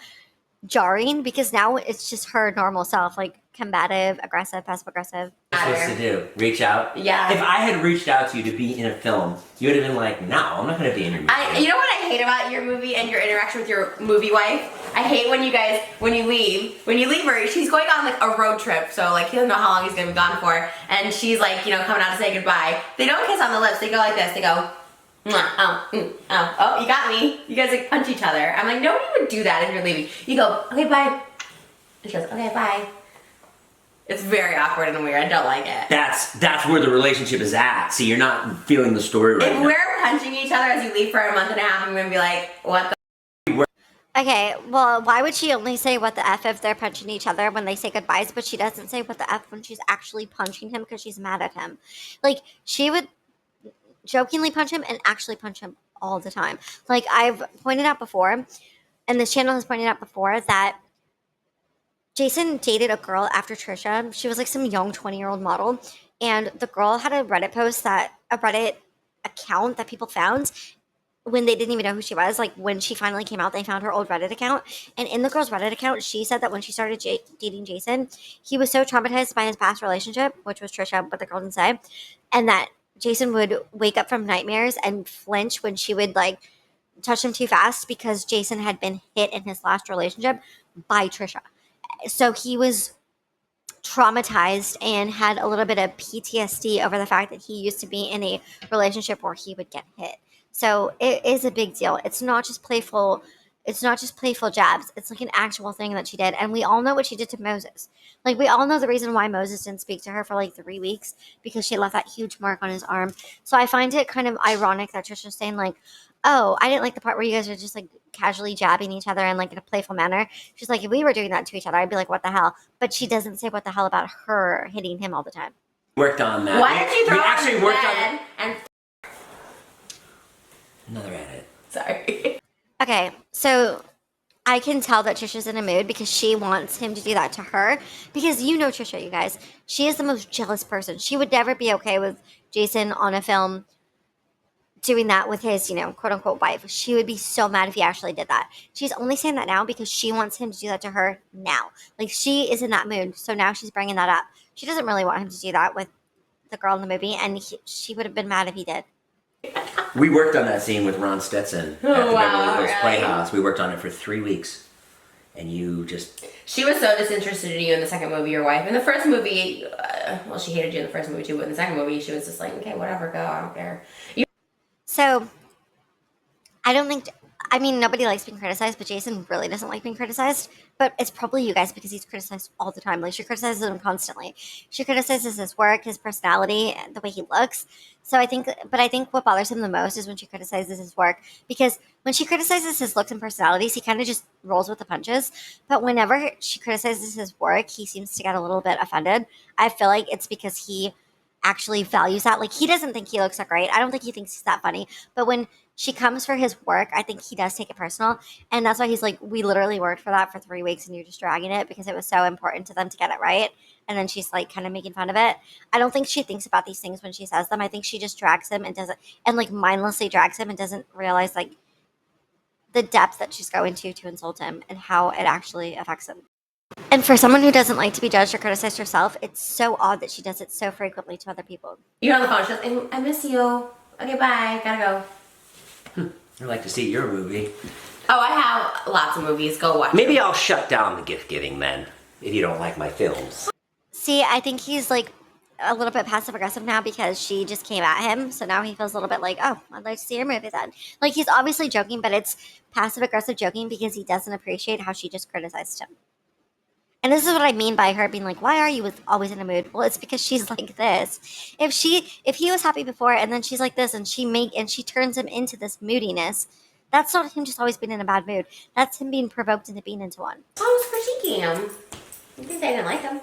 jarring because now it's just her normal self, like combative, aggressive, passive aggressive. What you're supposed to do? Reach out? Yeah. If I had reached out to you to be in a film, you would have been like, no, I'm not going to be in your movie. You know what I hate about your movie and your interaction with your movie wife? I hate when you leave her, she's going on like a road trip, so like he doesn't know how long he's gonna be gone for, and she's like, you know, coming out to say goodbye. They don't kiss on the lips, they go like this, they go, oh, you got me. You guys like punch each other. I'm like, nobody would do that if you're leaving. You go, okay, bye. And she goes, okay, bye. It's very awkward and weird. I don't like it. That's where the relationship is at. See, you're not feeling the story right If now. we're punching each other as you leave for a month and a half, I'm gonna be like, what the? Okay, well, why would she only say what the F if they're punching each other when they say goodbyes, but she doesn't say what the F when she's actually punching him because she's mad at him? Like, she would jokingly punch him and actually punch him all the time. Like, I've pointed out before, and this channel has pointed out before, that Jason dated a girl after Trisha. She was like some young 20-year-old model, and the girl had a Reddit account that people found when they didn't even know who she was. Like when she finally came out, they found her old Reddit account. And in the girl's Reddit account, she said that when she started dating Jason, he was so traumatized by his past relationship, which was Trisha, but the girl didn't say, and that Jason would wake up from nightmares and flinch when she would like touch him too fast because Jason had been hit in his last relationship by Trisha. So he was traumatized and had a little bit of PTSD over the fact that he used to be in a relationship where he would get hit. So it is a big deal. It's not just playful. It's not just playful jabs. It's like an actual thing that she did. And we all know what she did to Moses. Like, we all know the reason why Moses didn't speak to her for like 3 weeks, because she left that huge mark on his arm. So I find it kind of ironic that Trisha's saying like, oh, I didn't like the part where you guys are just like casually jabbing each other and like in a playful manner. She's like, if we were doing that to each other, I'd be like, what the hell? But she doesn't say what the hell about her hitting him all the time. Worked on that. Why did you throw we her actually in worked bed on and another edit. sorry. Okay, so I can tell that Trisha's in a mood because she wants him to do that to her. Because you know Trisha, you guys. She is the most jealous person. She would never be okay with Jason on a film doing that with his, quote unquote wife. She would be so mad if he actually did that. She's only saying that now because she wants him to do that to her now. Like, she is in that mood, so now she's bringing that up. She doesn't really want him to do that with the girl in the movie, and she would have been mad if he did. We worked on that scene with Ron Stetson at the wow, Beverly Hills really? Playhouse. We worked on it for 3 weeks. And you just... She was so disinterested in you in the second movie, your wife. In the first movie, well, she hated you in the first movie too, but in the second movie, she was just like, okay, whatever, go, I don't care. So, I don't think... I mean, nobody likes being criticized, but Jason really doesn't like being criticized. But it's probably you guys because he's criticized all the time. Like, she criticizes him constantly. She criticizes his work, his personality, the way he looks. So I think what bothers him the most is when she criticizes his work. Because when she criticizes his looks and personalities, he kind of just rolls with the punches. But whenever she criticizes his work, he seems to get a little bit offended. I feel like it's because he actually values that. Like, he doesn't think he looks that great. I don't think he thinks he's that funny. But when she comes for his work, I think he does take it personal. And that's why he's like, we literally worked for that for 3 weeks and you're just dragging it because it was so important to them to get it right. And then she's like kind of making fun of it. I don't think she thinks about these things when she says them. I think she just drags him and doesn't, and like mindlessly drags him and doesn't realize like the depth that she's going to insult him and how it actually affects him. And for someone who doesn't like to be judged or criticized herself, it's so odd that she does it so frequently to other people. You're on the phone, she's like, I miss you. Okay, bye, gotta go. I'd like to see your movie. Oh, I have lots of movies, go watch Maybe them. I'll shut down the gift giving then, if you don't like my films. See, I think he's like a little bit passive aggressive now because she just came at him. So now he feels a little bit like, oh, I'd like to see your movie then. Like, he's obviously joking, but it's passive aggressive joking because he doesn't appreciate how she just criticized him. And this is what I mean by her being like, why are you always in a mood? Well, it's because she's like this. If he was happy before and then she's like this and she turns him into this moodiness, that's not him just always being in a bad mood. That's him being provoked into being into one. I was critiquing him. You think I didn't like him?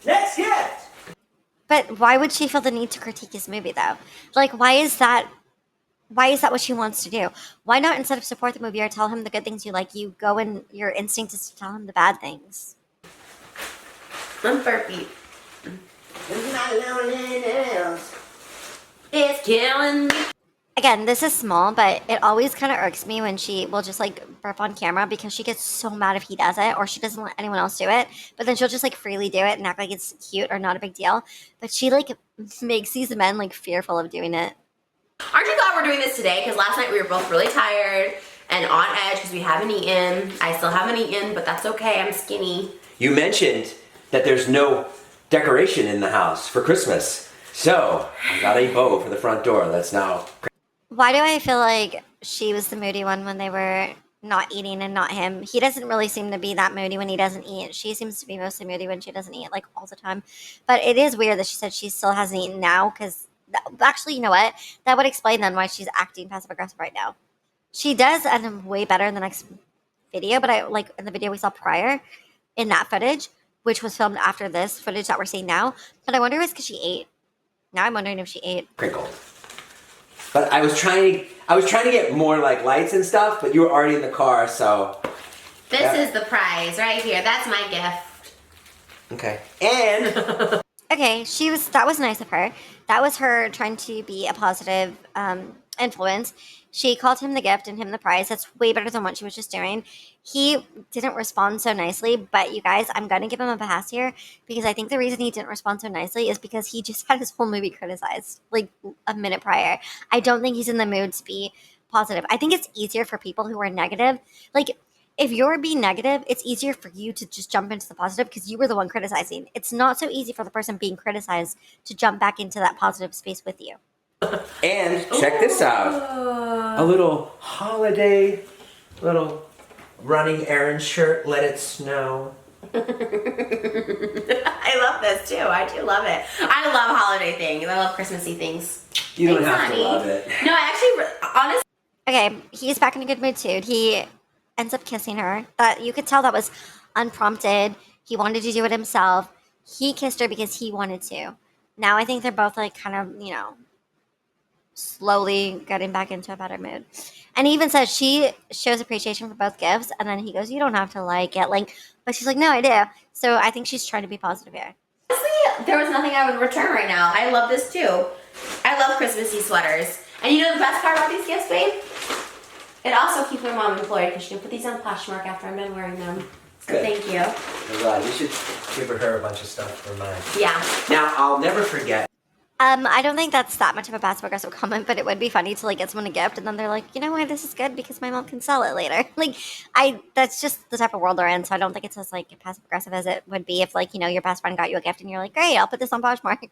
Next gift! But why would she feel the need to critique his movie though? Like, why is that what she wants to do? Why not, instead of support the movie or tell him the good things you like, you go and your instinct is to tell him the bad things? I'm burpy. My loneliness is killing me. Again, this is small, but it always kind of irks me when she will just like burp on camera because she gets so mad if he does it or she doesn't let anyone else do it. But then she'll just like freely do it and act like it's cute or not a big deal. But she like makes these men like fearful of doing it. Aren't you glad we're doing this today? Because last night we were both really tired and on edge because we haven't eaten. I still haven't eaten, but that's okay. I'm skinny. You mentioned that there's no decoration in the house for Christmas. So, I got a bow for the front door that's now... Why do I feel like she was the moody one when they were not eating and not him? He doesn't really seem to be that moody when he doesn't eat. She seems to be mostly moody when she doesn't eat, like all the time. But it is weird that she said she still hasn't eaten now because actually, you know what? That would explain then why she's acting passive aggressive right now. She does end up way better in the next video, but I like in the video we saw prior in that footage, which was filmed after this footage that we're seeing now. But I wonder if it's because she ate. Now I'm wondering if she ate. Crinkled. But I was trying to get more like lights and stuff, but you were already in the car, so... This is the prize right here. That's my gift. Okay. And... Okay, that was nice of her. That was her trying to be a positive influence. She called him the gift and him the prize. That's way better than what she was just doing. He didn't respond so nicely, but you guys, I'm going to give him a pass here because I think the reason he didn't respond so nicely is because he just had his whole movie criticized like a minute prior. I don't think he's in the mood to be positive. I think it's easier for people who are negative. Like, if you're being negative, it's easier for you to just jump into the positive because you were the one criticizing. It's not so easy for the person being criticized to jump back into that positive space with you. And check this out. A little holiday, little running errand shirt, let it snow. I love this too. I do love it. I love holiday things. I love Christmassy things. You don't Thanks, have to honey. love it. No, I actually, honestly. Okay, he's back in a good mood too. He ends up kissing her. That you could tell that was unprompted. He wanted to do it himself. He kissed her because he wanted to. Now I think they're both like kind of, slowly getting back into a better mood. And he even says she shows appreciation for both gifts, and then he goes, "You don't have to like it." But she's like, "No, I do." So I think she's trying to be positive here. Honestly, there was nothing I would return right now. I love this too. I love Christmassy sweaters. And you know the best part about these gifts, babe? It also keeps my mom employed because she can put these on Poshmark after I'm done wearing them. So Good. thank you. Right, you should give her a bunch of stuff for mine. Yeah. Now, I'll never forget. I don't think that's that much of a passive aggressive comment, but it would be funny to like get someone a gift and then they're like, "You know what, this is good because my mom can sell it later." That's just the type of world we're in, so I don't think it's as like passive aggressive as it would be if your best friend got you a gift and you're like, "Great, I'll put this on Poshmark."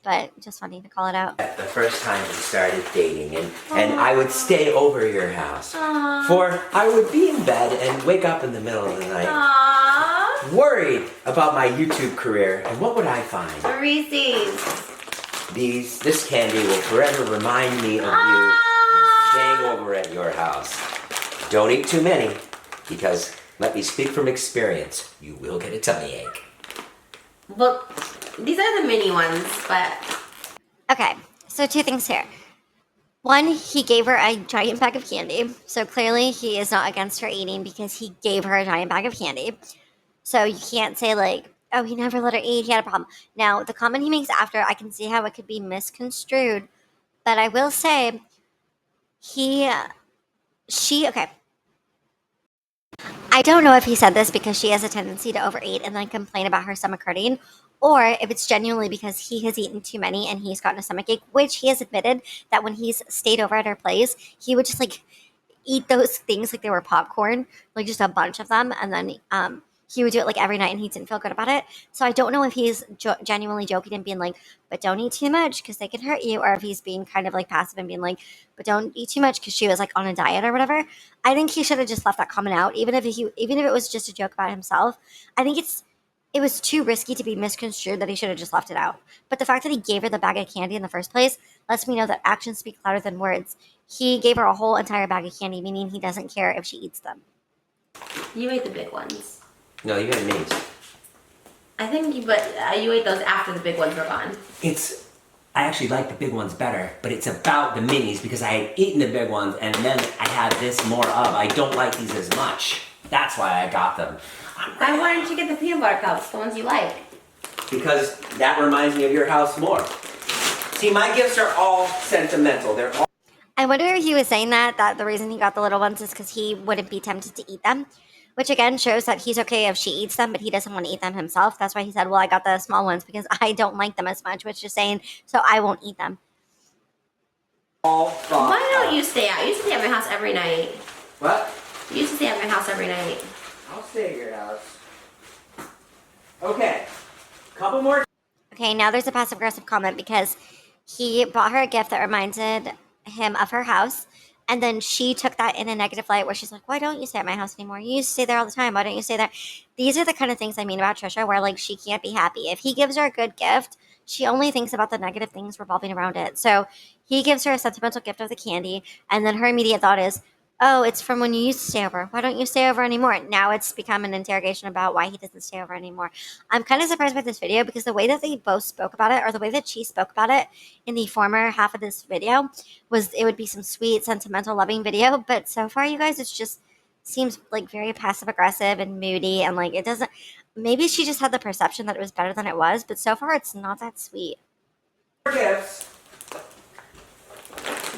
But just funny to call it out. The first time we started dating, and I would stay over your house. For I would be in bed and wake up in the middle of the night, Aww. worried about my YouTube career, and what would I find? Reese's. This candy will forever remind me of you staying over at your house. Don't eat too many, because let me speak from experience, you will get a tummy ache. Well, these are the mini ones, but... Okay, so two things here. One, he gave her a giant bag of candy. So clearly he is not against her eating because he gave her a giant bag of candy. So you can't say like, "Oh, he never let her eat, he had a problem." Now, the comment he makes after, I can see how it could be misconstrued. But I will say, okay. I don't know if he said this because she has a tendency to overeat and then complain about her stomach hurting, or if it's genuinely because he has eaten too many and he's gotten a stomach ache, which he has admitted that when he's stayed over at her place, he would just like eat those things like they were popcorn, like just a bunch of them, and then he would do it like every night and he didn't feel good about it. So I don't know if he's genuinely joking and being like, "But don't eat too much because they can hurt you," or if he's being kind of like passive and being like, "But don't eat too much," because she was like on a diet or whatever. I think he should have just left that comment out, even if it was just a joke about himself. I think it was too risky to be misconstrued that he should have just left it out. But the fact that he gave her the bag of candy in the first place lets me know that actions speak louder than words. He gave her a whole entire bag of candy, meaning he doesn't care if she eats them. You ate the big ones. No, you had minis. I think you ate those after the big ones were gone. I actually like the big ones better, but it's about the minis because I had eaten the big ones and then I had this more of. I don't like these as much. That's why I got them. Why didn't you get the peanut butter cups, the ones you like? Because that reminds me of your house more. See, my gifts are all sentimental. They're all. I wonder if he was saying that the reason he got the little ones is because he wouldn't be tempted to eat them, which again shows that he's okay if she eats them, but he doesn't want to eat them himself. That's why he said, well, I got the small ones because I don't like them as much, which is saying, so I won't eat them. Why don't you stay out? You used to stay at my house every night. What? You used to stay at my house every night. I'll stay at your house. Okay. Couple more. Okay, now there's a passive aggressive comment because he bought her a gift that reminded him of her house. And then she took that in a negative light where she's like, why don't you stay at my house anymore? You used to stay there all the time. Why don't you stay there? These are the kind of things I mean about Trisha where like she can't be happy. If he gives her a good gift, she only thinks about the negative things revolving around it. So he gives her a sentimental gift of the candy. And then her immediate thought is, oh, it's from when you used to stay over. Why don't you stay over anymore? Now it's become an interrogation about why he doesn't stay over anymore. I'm kind of surprised by this video because the way that they both spoke about it, or the way that she spoke about it in the former half of this video, was it would be some sweet, sentimental, loving video. But so far, you guys, it's just seems like very passive aggressive and moody, and like it doesn't. Maybe she just had the perception that it was better than it was, but so far it's not that sweet. Gifts.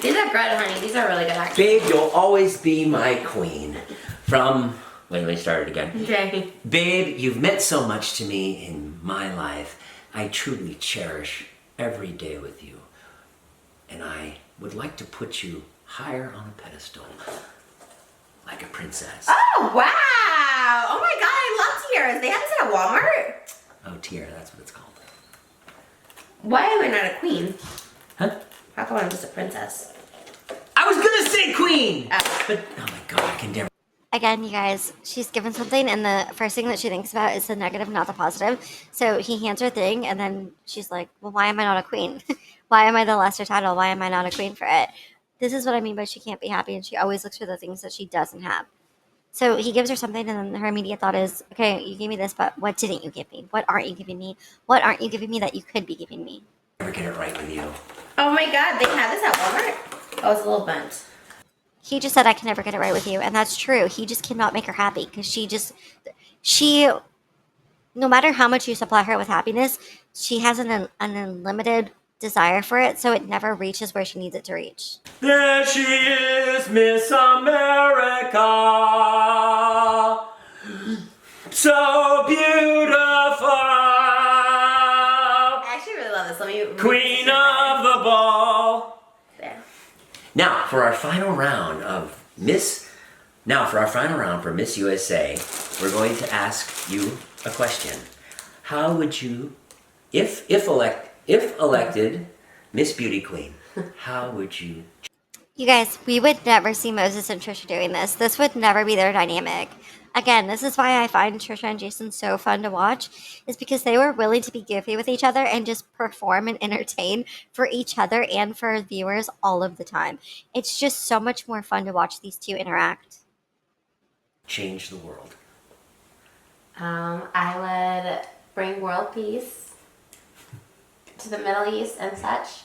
These are good, honey. These are really good, actually. Babe, you'll always be my queen. From, let me start it again. Okay. Babe, you've meant so much to me in my life. I truly cherish every day with you. And I would like to put you higher on a pedestal, like a princess. Oh, wow. Oh, my God. I love tiaras. They have this at Walmart? Oh, tiara, that's what it's called. Why am I not a queen? Huh? How come I'm just a princess? I was gonna say queen! Oh. But, oh my God, I can never. Again, you guys, she's given something, and the first thing that she thinks about is the negative, not the positive. So he hands her a thing, and then she's like, well, why am I not a queen? Why am I the lesser title? Why am I not a queen for it? This is what I mean by she can't be happy, and she always looks for the things that she doesn't have. So he gives her something, and then her immediate thought is, okay, you gave me this, but what didn't you give me? What aren't you giving me? What aren't you giving me that you could be giving me? Never get it right with you. Oh, my God. They have this at Walmart? Oh, it's a little bent. He just said, I can never get it right with you. And that's true. He just cannot make her happy because no matter how much you supply her with happiness, she has an unlimited desire for it. So it never reaches where she needs it to reach. There she is, Miss America. So beautiful. I actually really love this. Let me read Queen this of the ball. There. Now, for our final round for Miss USA, we're going to ask you a question. How would you, if elected Miss Beauty Queen, how would you? You guys, we would never see Moses and Trisha doing this. This would never be their dynamic. Again, this is why I find Trisha and Jason so fun to watch, is because they were willing to be goofy with each other and just perform and entertain for each other and for viewers all of the time. It's just so much more fun to watch these two interact. Change the world. I would bring world peace to the Middle East and such.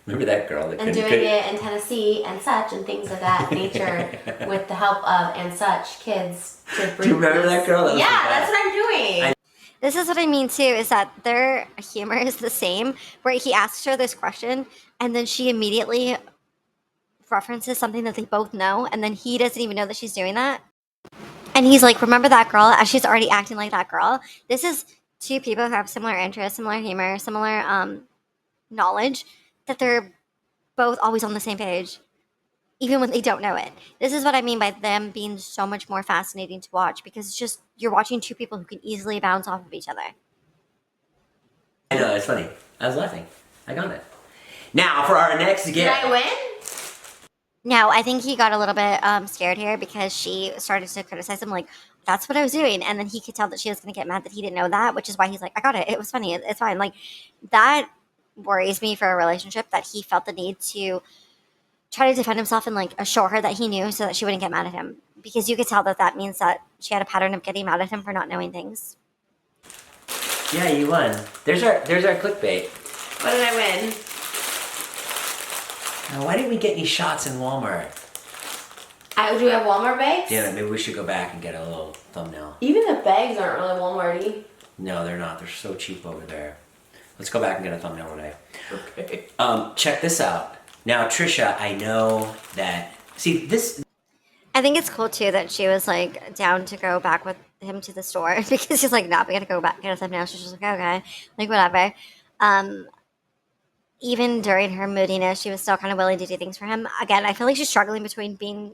Remember that girl that And doing it in Tennessee and such and things of that nature with the help of and such kids to bring Do you remember peace. that girl? That was Yeah, the best. that's what I'm doing. This is what I mean too, is that their humor is the same, where he asks her this question and then she immediately references something that they both know, and then he doesn't even know that she's doing that. And he's like, remember that girl? As she's already acting like that girl. This is two people who have similar interests, similar humor, similar knowledge, that they're both always on the same page, even when they don't know it. This is what I mean by them being so much more fascinating to watch, because it's just, you're watching two people who can easily bounce off of each other. I know, it's funny. I was laughing. I got it. Now, for our next Did gift. I win? Now, I think he got a little bit scared here because she started to criticize him, like, that's what I was doing. And then he could tell that she was going to get mad that he didn't know that, which is why he's like, I got it. It was funny. It's fine. Like, that worries me for a relationship, that he felt the need to try to defend himself and, like, assure her that he knew so that she wouldn't get mad at him. Because you could tell that that means that she had a pattern of getting mad at him for not knowing things. Yeah, you won. There's our clickbait. What did I win? Now, why didn't we get any shots in Walmart? Do we have Walmart bags? Damn it, maybe we should go back and get a little thumbnail. Even the bags aren't really Walmart-y. No, they're not. They're so cheap over there. Let's go back and get a thumbnail today. Okay. Check this out. Now, Trisha, I know that... See, this... I think it's cool too that she was like down to go back with him to the store because she's like, "No, we gotta go back get a thumbnail." She's just like, "Okay, like whatever." Even during her moodiness, she was still kind of willing to do things for him. Again, I feel like she's struggling between being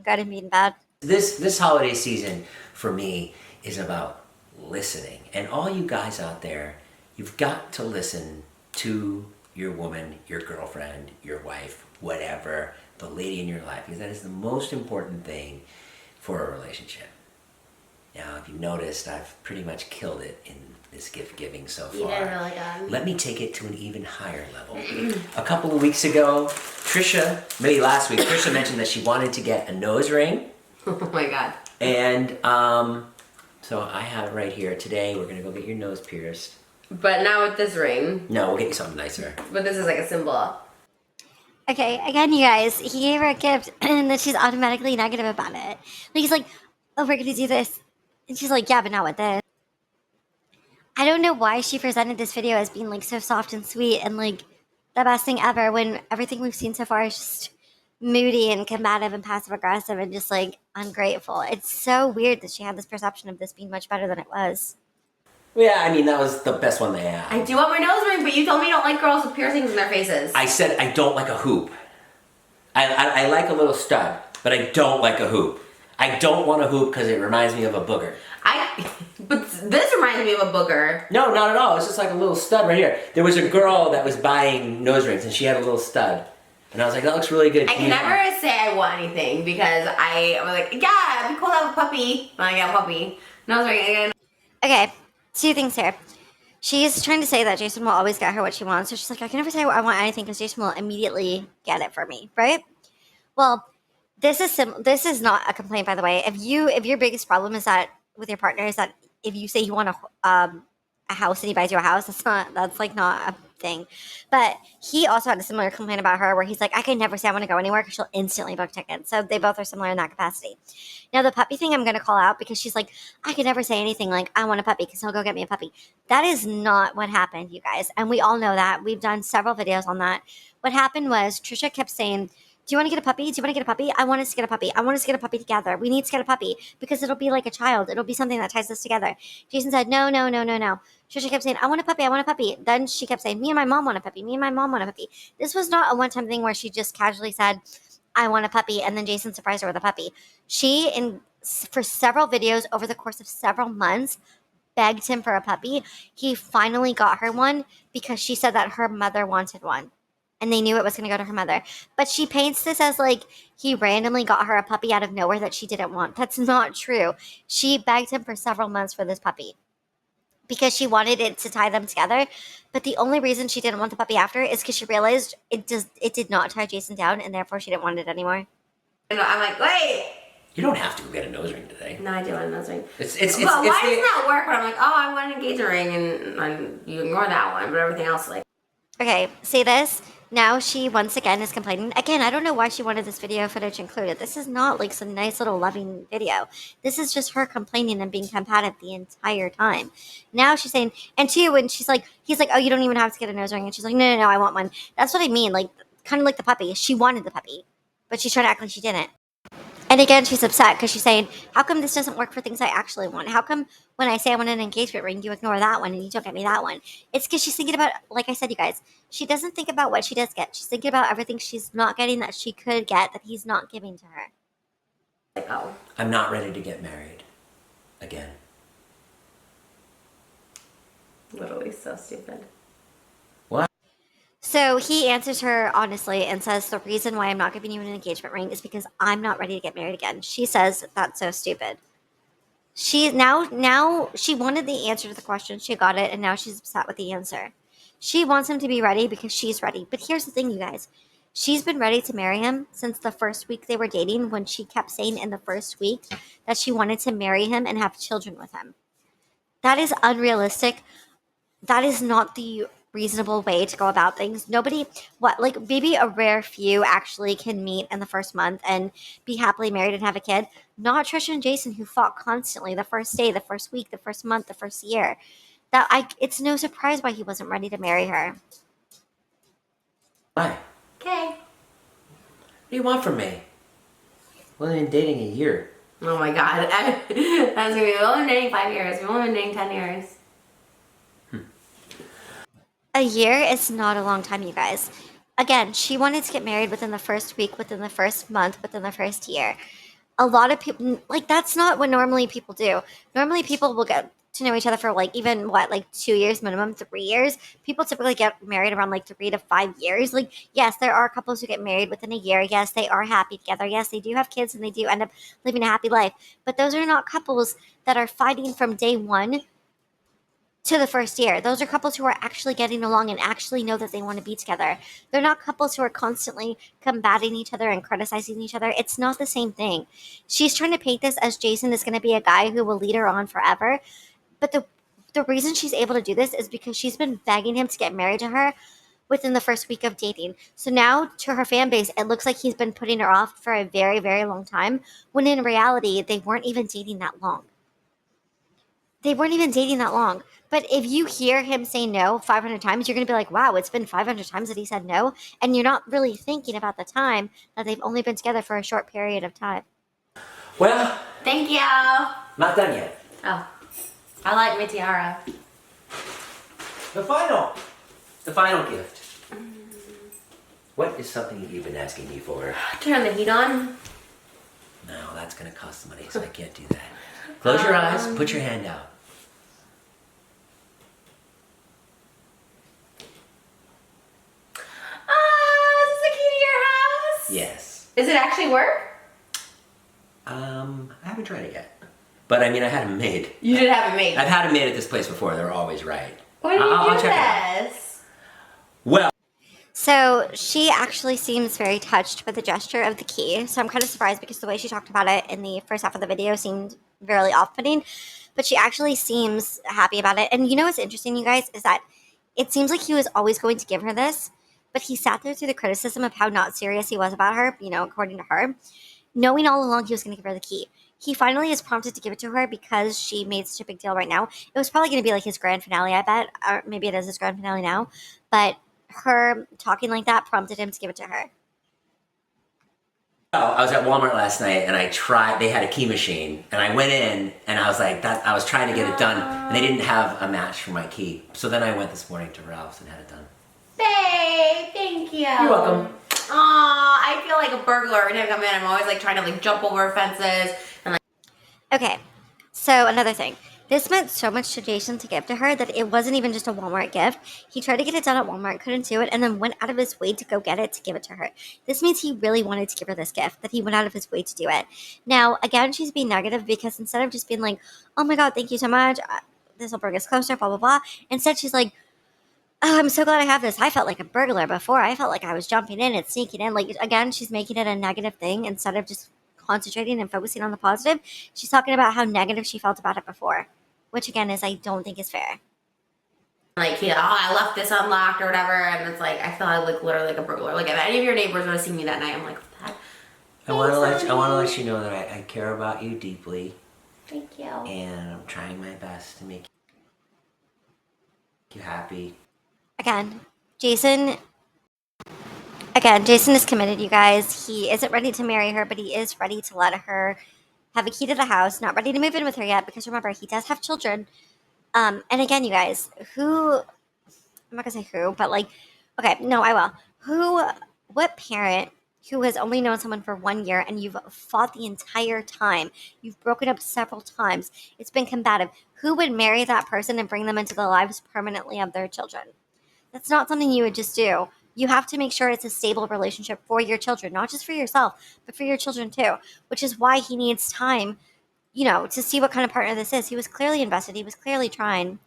good and being bad. This holiday season, for me, is about listening. And all you guys out there, you've got to listen to your woman, your girlfriend, your wife, whatever, the lady in your life, because that is the most important thing for a relationship. Now, if you've noticed, I've pretty much killed it in this gift giving so far. You did really good. Let me take it to an even higher level. A couple of weeks ago, Trisha, maybe last week, Trisha mentioned that she wanted to get a nose ring. Oh my god. And so I have it right here. Today, we're going to go get your nose pierced. But not with this ring. No, we'll get you something nicer. But this is like a symbol. Okay, again, you guys, he gave her a gift and then she's automatically negative about it. Like, he's like, "Oh, we're gonna do this." And she's like, "Yeah, but not with this." I don't know why she presented this video as being like so soft and sweet and like the best thing ever when everything we've seen so far is just moody and combative and passive aggressive and just like ungrateful. It's so weird that she had this perception of this being much better than it was. Yeah, I mean, that was the best one they had. I do want my nose ring, but you told me you don't like girls with piercings in their faces. I said I don't like a hoop. I like a little stud, but I don't like a hoop. I don't want a hoop because it reminds me of a booger. But this reminds me of a booger. No, not at all. It's just like a little stud right here. There was a girl that was buying nose rings, and she had a little stud. And I was like, that looks really good. I can never say I want anything because I was like, yeah, it'd be cool to have a puppy. When I got a puppy. Nose ring again. Okay, two things here. She's trying to say that Jason will always get her what she wants. So she's like, "I can never say I want anything because Jason will immediately get it for me," right? Well, this is not a complaint, by the way. If your biggest problem is that with your partner is that if you say you want a house and he buys you a house, that's like not a thing. But he also had a similar complaint about her where he's like, "I can never say I want to go anywhere because she'll instantly book tickets." So they both are similar in that capacity. Now the puppy thing I'm going to call out because she's like, "I can never say anything like I want a puppy because he'll go get me a puppy." That is not what happened, you guys. And we all know that. We've done several videos on that. What happened was Trisha kept saying, "Do you want to get a puppy? Do you want to get a puppy? I want us to get a puppy. I want us to get a puppy together. We need to get a puppy because it'll be like a child. It'll be something that ties us together." Jason said, "No, no, no, no, no." Trisha kept saying, "I want a puppy. I want a puppy." Then she kept saying, "Me and my mom want a puppy. Me and my mom want a puppy." This was not a one-time thing where she just casually said, "I want a puppy," and then Jason surprised her with a puppy. She, for several videos over the course of several months, begged him for a puppy. He finally got her one because she said that her mother wanted one. And they knew it was going to go to her mother. But she paints this as like he randomly got her a puppy out of nowhere that she didn't want. That's not true. She begged him for several months for this puppy because she wanted it to tie them together. But the only reason she didn't want the puppy after is because she realized it did not tie Jason down, and therefore she didn't want it anymore. And I'm like, wait. You don't have to go get a nose ring today. No, I do want a nose ring. Why doesn't that work when I'm like, oh, I want an engagement ring, and you ignore that one, but everything else, like. Okay, see this? Now she once again is complaining. Again, I don't know why she wanted this video footage included. This is not like some nice little loving video. This is just her complaining and being combative the entire time. Now she's saying, and two, when he's like, "Oh, you don't even have to get a nose ring," and she's like, "No, no, no, I want one." That's what I mean. Like, kind of like the puppy. She wanted the puppy, but she's trying to act like she didn't. And again, she's upset because she's saying, "How come this doesn't work for things I actually want? How come when I say I want an engagement ring, you ignore that one and you don't get me that one?" It's because she's thinking about, like I said, you guys, she doesn't think about what she does get. She's thinking about everything she's not getting that she could get that he's not giving to her. Like, oh. I'm not ready to get married. Again. Literally so stupid. What? So he answers her honestly and says, "The reason why I'm not giving you an engagement ring is because I'm not ready to get married again." She says, "That's so stupid." She now she wanted the answer to the question. She got it, and now she's upset with the answer. She wants him to be ready because she's ready. But here's the thing, you guys. She's been ready to marry him since the first week they were dating, when she kept saying in the first week that she wanted to marry him and have children with him. That is unrealistic that is not the reasonable way to go about things. Nobody, what, like maybe a rare few actually can meet in the first month and be happily married and have a kid. Not Trisha and Jason, who fought constantly the first day, the first week, the first month, the first year. It's no surprise why he wasn't ready to marry her. Why? Okay. What do you want from me? We've only been dating a year. Oh my god. That's gonna be, we've only been dating 5 years. We've only been dating 10 years. A year is not a long time, you guys. Again, she wanted to get married within the first week, within the first month, within the first year. A lot of people, like, that's not what normally people do. Normally, people will get to know each other for, like, even what, like 2 years minimum, 3 years. People typically get married around like 3 to 5 years. Like, yes, there are couples who get married within a year. Yes, they are happy together. Yes, they do have kids and they do end up living a happy life. But those are not couples that are fighting from day one to the first year. Those are couples who are actually getting along and actually know that they want to be together. They're not couples who are constantly combating each other and criticizing each other. It's not the same thing. She's trying to paint this as Jason is going to be a guy who will lead her on forever. But the reason she's able to do this is because she's been begging him to get married to her within the first week of dating. So now to her fan base, it looks like he's been putting her off for a very, very long time, when in reality, they weren't even dating that long. They weren't even dating that long. But if you hear him say no 500 times, you're going to be like, wow, it's been 500 times that he said no. And you're not really thinking about the time that they've only been together for a short period of time. Well, Thank you. not done yet. Oh. I like my tiara. The final gift. What is something that you've been asking me for? Turn the heat on. No, that's gonna cost money, so I can't do that. Close your eyes, put your hand out. Oh, is this the key to your house? Yes. Does it actually work? I haven't tried it yet. But I mean, I had them made. You did have it made. I've had them made at this place before. They're always right. Why do you I'll do check it out. this? Well, So she actually seems very touched with the gesture of the key. So I'm kind of surprised because the way she talked about it in the first half of the video seemed very off-putting. But she actually seems happy about it. And you know what's interesting, you guys, is that it seems like he was always going to give her this, but he sat there through the criticism of how not serious he was about her, according to her, knowing all along he was going to give her the key. He finally is prompted to give it to her because she made such a big deal right now. It was probably going to be like his grand finale, I bet. Or maybe it is his grand finale now. But her talking like that prompted him to give it to her. I was at Walmart last night and they had a key machine and I went in and I was like, I was trying to get it done and they didn't have a match for my key. So then I went this morning to Ralph's and had it done. Babe, thank you. You're welcome. Aw, I feel like a burglar every time I come in. I'm always like trying to like jump over fences and like. Okay, so another thing. This meant so much to Jason to give to her that it wasn't even just a Walmart gift. He tried to get it done at Walmart, couldn't do it, and then went out of his way to go get it to give it to her. This means he really wanted to give her this gift, that he went out of his way to do it. Now, again, she's being negative because instead of just being like, oh my god, thank you so much, this will bring us closer, blah, blah, blah, instead she's like, oh, I'm so glad I have this. I felt like a burglar before. I felt like I was jumping in and sneaking in. Like, again, she's making it a negative thing instead of just concentrating and focusing on the positive. She's talking about how negative she felt about it before, which again is I don't think is fair. Like, I left this unlocked or whatever, and it's like, I feel like literally like a burglar. Like, if any of your neighbors would have seen me that night, I'm like, what the heck? I want to let you know that I care about you deeply. Thank you. And I'm trying my best to make you happy. Jason is committed, you guys. He isn't ready to marry her, but he is ready to let her have a key to the house. Not ready to move in with her yet because remember, he does have children. And again, you guys, I'm not gonna say who, but like, okay, no, I will. What parent who has only known someone for 1 year and you've fought the entire time, you've broken up several times, it's been combative, who would marry that person and bring them into the lives permanently of their children? That's not something you would just do. You have to make sure it's a stable relationship for your children, not just for yourself, but for your children too, which is why he needs time, to see what kind of partner this is. He was clearly invested. He was clearly trying.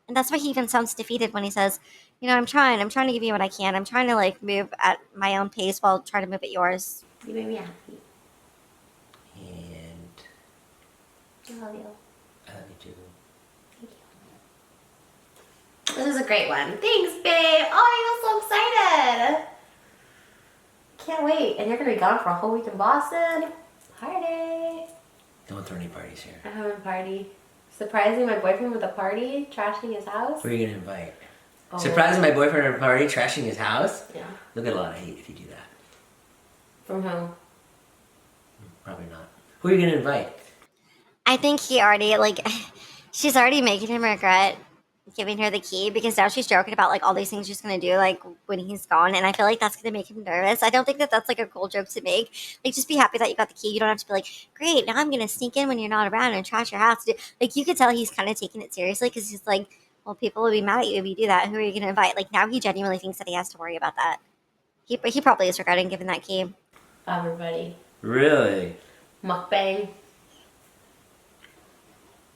And that's why he even sounds defeated when he says, I'm trying to give you what I can. I'm trying to like move at my own pace while trying to move at yours. You made me happy. And I love you. I love you too. Thank This is a great one. Thanks, babe. Oh, I'm so excited. Can't wait. And you're going to be gone for a whole week in Boston. Party. Don't throw any parties here. I'm having a party. Surprising my boyfriend with a party, trashing his house. Who are you gonna invite? Oh. Surprising my boyfriend at a party, trashing his house? Yeah. You'll get a lot of hate if you do that. From who? Probably not. Who are you gonna invite? I think he already, like, she's already making him regret giving her the key because now she's joking about, like, all these things she's going to do, like, when he's gone. And I feel like that's going to make him nervous. I don't think that that's, like, a cool joke to make. Like, just be happy that you got the key. You don't have to be like, great, now I'm going to sneak in when you're not around and trash your house. Like, you could tell he's kind of taking it seriously because he's like, well, people will be mad at you if you do that. Who are you going to invite? Like, now he genuinely thinks that he has to worry about that. He probably is regretting giving that key. Everybody. Really? Mukbang.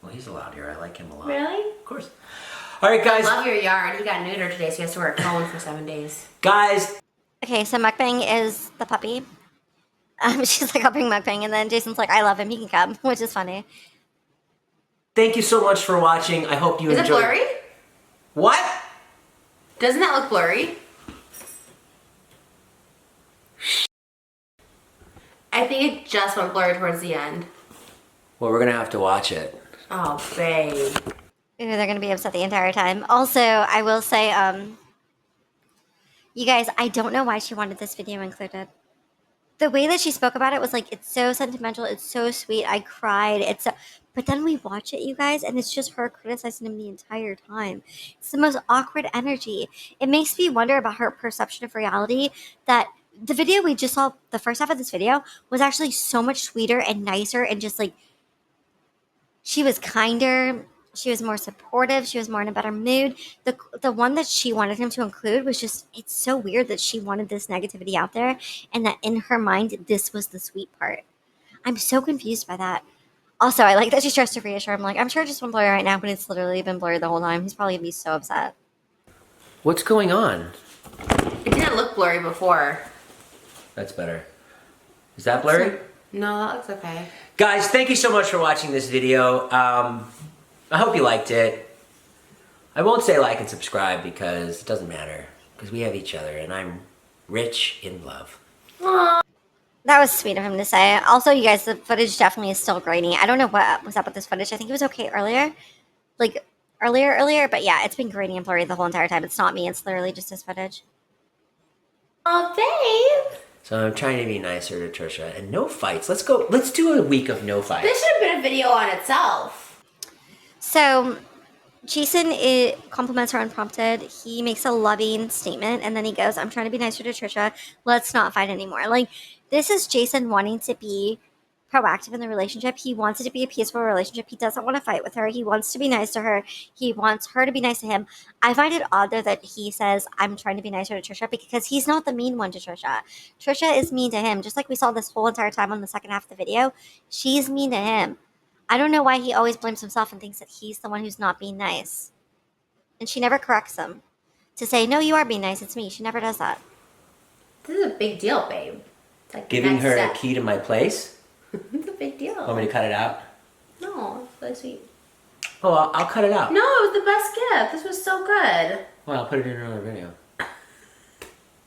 Well, he's allowed here. I like him a lot. Really? Of course. All right, guys. I love your yard. He got neutered today, so he has to wear a cone for 7 days. Guys. Okay, so Mukbang is the puppy. She's like, I'll bring Mukbang. And then Jason's like, I love him. He can come, which is funny. Thank you so much for watching. I hope you Is enjoyed. it blurry? What? Doesn't that look blurry? I think it just went blurry towards the end. Well, we're gonna have to watch it. Oh, babe. Ooh, they're gonna be upset the entire time. Also, I will say, you guys, I don't know why she wanted this video included. The way that she spoke about it was like, it's so sentimental, it's so sweet, I cried, it's so... But then we watch it, you guys, and it's just her criticizing him the entire time. It's the most awkward energy. It makes me wonder about her perception of reality, that the video we just saw, the first half of this video, was actually so much sweeter and nicer and just like, she was kinder, she was more supportive, she was more in a better mood. The one that she wanted him to include was just, it's so weird that she wanted this negativity out there and that in her mind, this was the sweet part. I'm so confused by that. Also, I like that she tries to reassure him, like, I'm sure it just went blurry right now, but it's literally been blurry the whole time. He's probably gonna be so upset. What's going on? It didn't look blurry before. That's better. Is that blurry? No, that looks okay. Guys, thank you so much for watching this video. I hope you liked it. I won't say like and subscribe because it doesn't matter. Because we have each other and I'm rich in love. Aww. That was sweet of him to say. Also, you guys, the footage definitely is still grainy. I don't know what was up with this footage. I think it was okay earlier. Like, earlier. But yeah, it's been grainy and blurry the whole entire time. It's not me. It's literally just his footage. Oh, babe. So I'm trying to be nicer to Trisha. And no fights. Let's go. Let's do a week of no fights. This should have been a video on itself. So, Jason compliments her unprompted. He makes a loving statement, and then he goes, I'm trying to be nicer to Trisha. Let's not fight anymore. Like, this is Jason wanting to be proactive in the relationship. He wants it to be a peaceful relationship. He doesn't want to fight with her. He wants to be nice to her. He wants her to be nice to him. I find it odd, though, that he says, I'm trying to be nicer to Trisha, because he's not the mean one to Trisha. Trisha is mean to him. Just like we saw this whole entire time on the second half of the video, she's mean to him. I don't know why he always blames himself and thinks that he's the one who's not being nice. And she never corrects him to say, no, you are being nice. It's me. She never does that. This is a big deal, babe. It's like Giving next her step. a key to my place? It's a big deal. Want me to cut it out? No, it's really sweet. Oh, I'll cut it out. No, it was the best gift. This was so good. Well, I'll put it in another video.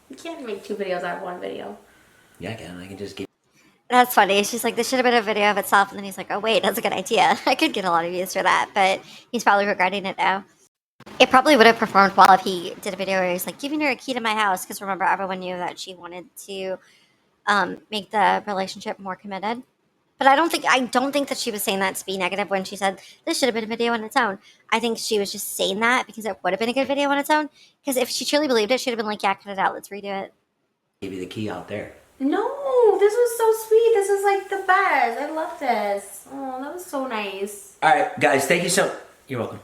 You can't make 2 videos out of 1 video. Yeah, I can. I can just give. That's funny. She's like, this should have been a video of itself. And then he's like, oh, wait, that's a good idea. I could get a lot of views for that. But he's probably regretting it now. It probably would have performed well if he did a video where he's like, giving her a key to my house. Because remember, everyone knew that she wanted to make the relationship more committed. But I don't think that she was saying that to be negative when she said, this should have been a video on its own. I think she was just saying that because it would have been a good video on its own. Because if she truly believed it, she'd have been like, yeah, cut it out. Let's redo it. Give you the key out there. No, this was so sweet. This is like the best. I love this. Oh, that was so nice. All right, guys, thank you so. You're welcome.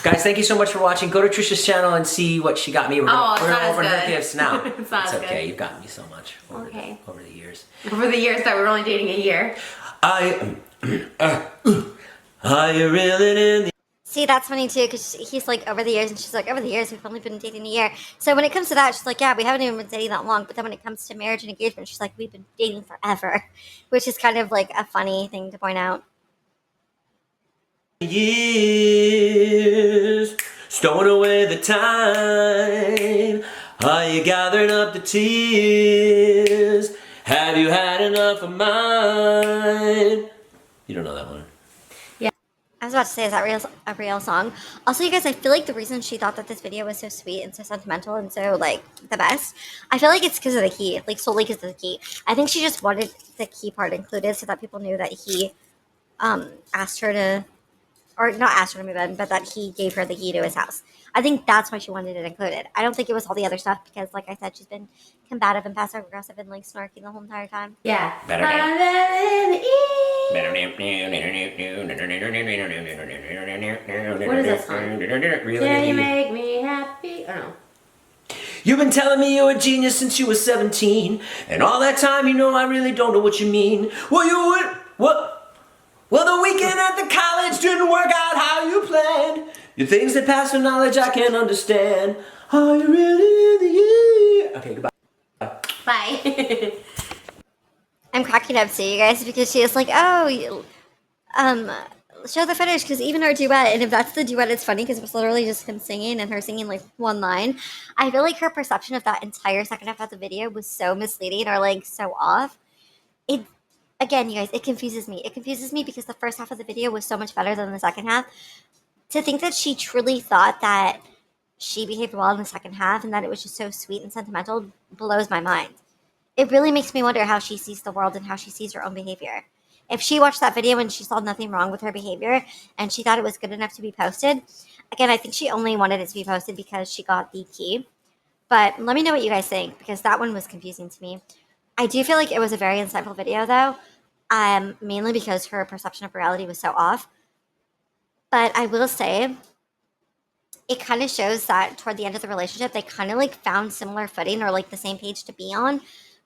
Guys, thank you so much for watching. Go to Trisha's channel and see what she got me. We're Oh, it's gonna not as open her good. gifts now. It's not as okay. good. You've gotten me so much over, Okay. over the years. Over the years that we're only dating a year. Are you reeling in the... See, that's funny too, because he's like, over the years, and she's like, over the years, we've only been dating a year. So when it comes to that, she's like, yeah, we haven't even been dating that long. But then when it comes to marriage and engagement, she's like, we've been dating forever, which is kind of like a funny thing to point out. years stowing away the time. Are you gathering up the tears? Have you had enough of mine? You don't know that one. I was about to say, is that a real song? Also, you guys, I feel like the reason she thought that this video was so sweet and so sentimental and so, like, the best, I feel like it's because of the key. Like, solely because of the key. I think she just wanted the key part included so that people knew that he asked her to, or not asked her to move in, but that he gave her the key to his house. I think that's why she wanted it included. I don't think it was all the other stuff because, like I said, she's been combative and passive aggressive and, like, snarky the whole entire time. Yeah. Better What is that song? Can you make me happy? Oh no. You've been telling me you're a genius since you were 17, and all that time, you know I really don't know what you mean. Well, you would what? Well, the weekend at the college didn't work out how you planned. The things that pass for knowledge I can't understand. Are you really in the year? Okay, goodbye. Bye. I'm cracking up to you guys because she is like, oh, show the footage because even our duet, and if that's the duet, it's funny because it was literally just him singing and her singing like one line. I feel like her perception of that entire second half of the video was so misleading or like so off. It again, you guys, it confuses me. It confuses me because the first half of the video was so much better than the second half. To think that she truly thought that she behaved well in the second half and that it was just so sweet and sentimental blows my mind. It really makes me wonder how she sees the world and how she sees her own behavior. If she watched that video and she saw nothing wrong with her behavior and she thought it was good enough to be posted, again, I think she only wanted it to be posted because she got the key. But let me know what you guys think because that one was confusing to me. I do feel like it was a very insightful video though, mainly because her perception of reality was so off. But I will say, it kind of shows that toward the end of the relationship, they kind of like found similar footing or like the same page to be on,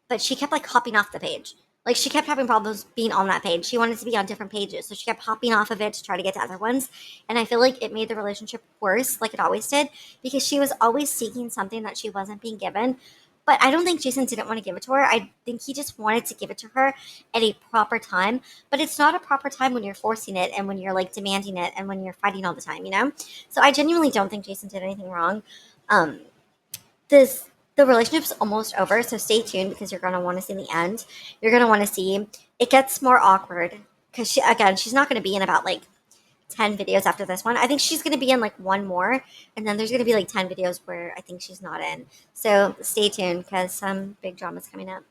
but she kept like hopping off the page. Like she kept having problems being on that page. She wanted to be on different pages, so she kept hopping off of it to try to get to other ones. And I feel like it made the relationship worse, like it always did, because she was always seeking something that she wasn't being given. But I don't think Jason didn't want to give it to her. I think he just wanted to give it to her at a proper time. But it's not a proper time when you're forcing it and when you're like demanding it and when you're fighting all the time, you know? So I genuinely don't think Jason did anything wrong. Um, this the relationship's almost over, so stay tuned because you're gonna want to see the end. You're gonna want to see it gets more awkward because she's not gonna be in about like 10 videos after this one. I think she's gonna be in like one more, and then there's gonna be like 10 videos where I think she's not in. So stay tuned because some big drama's coming up.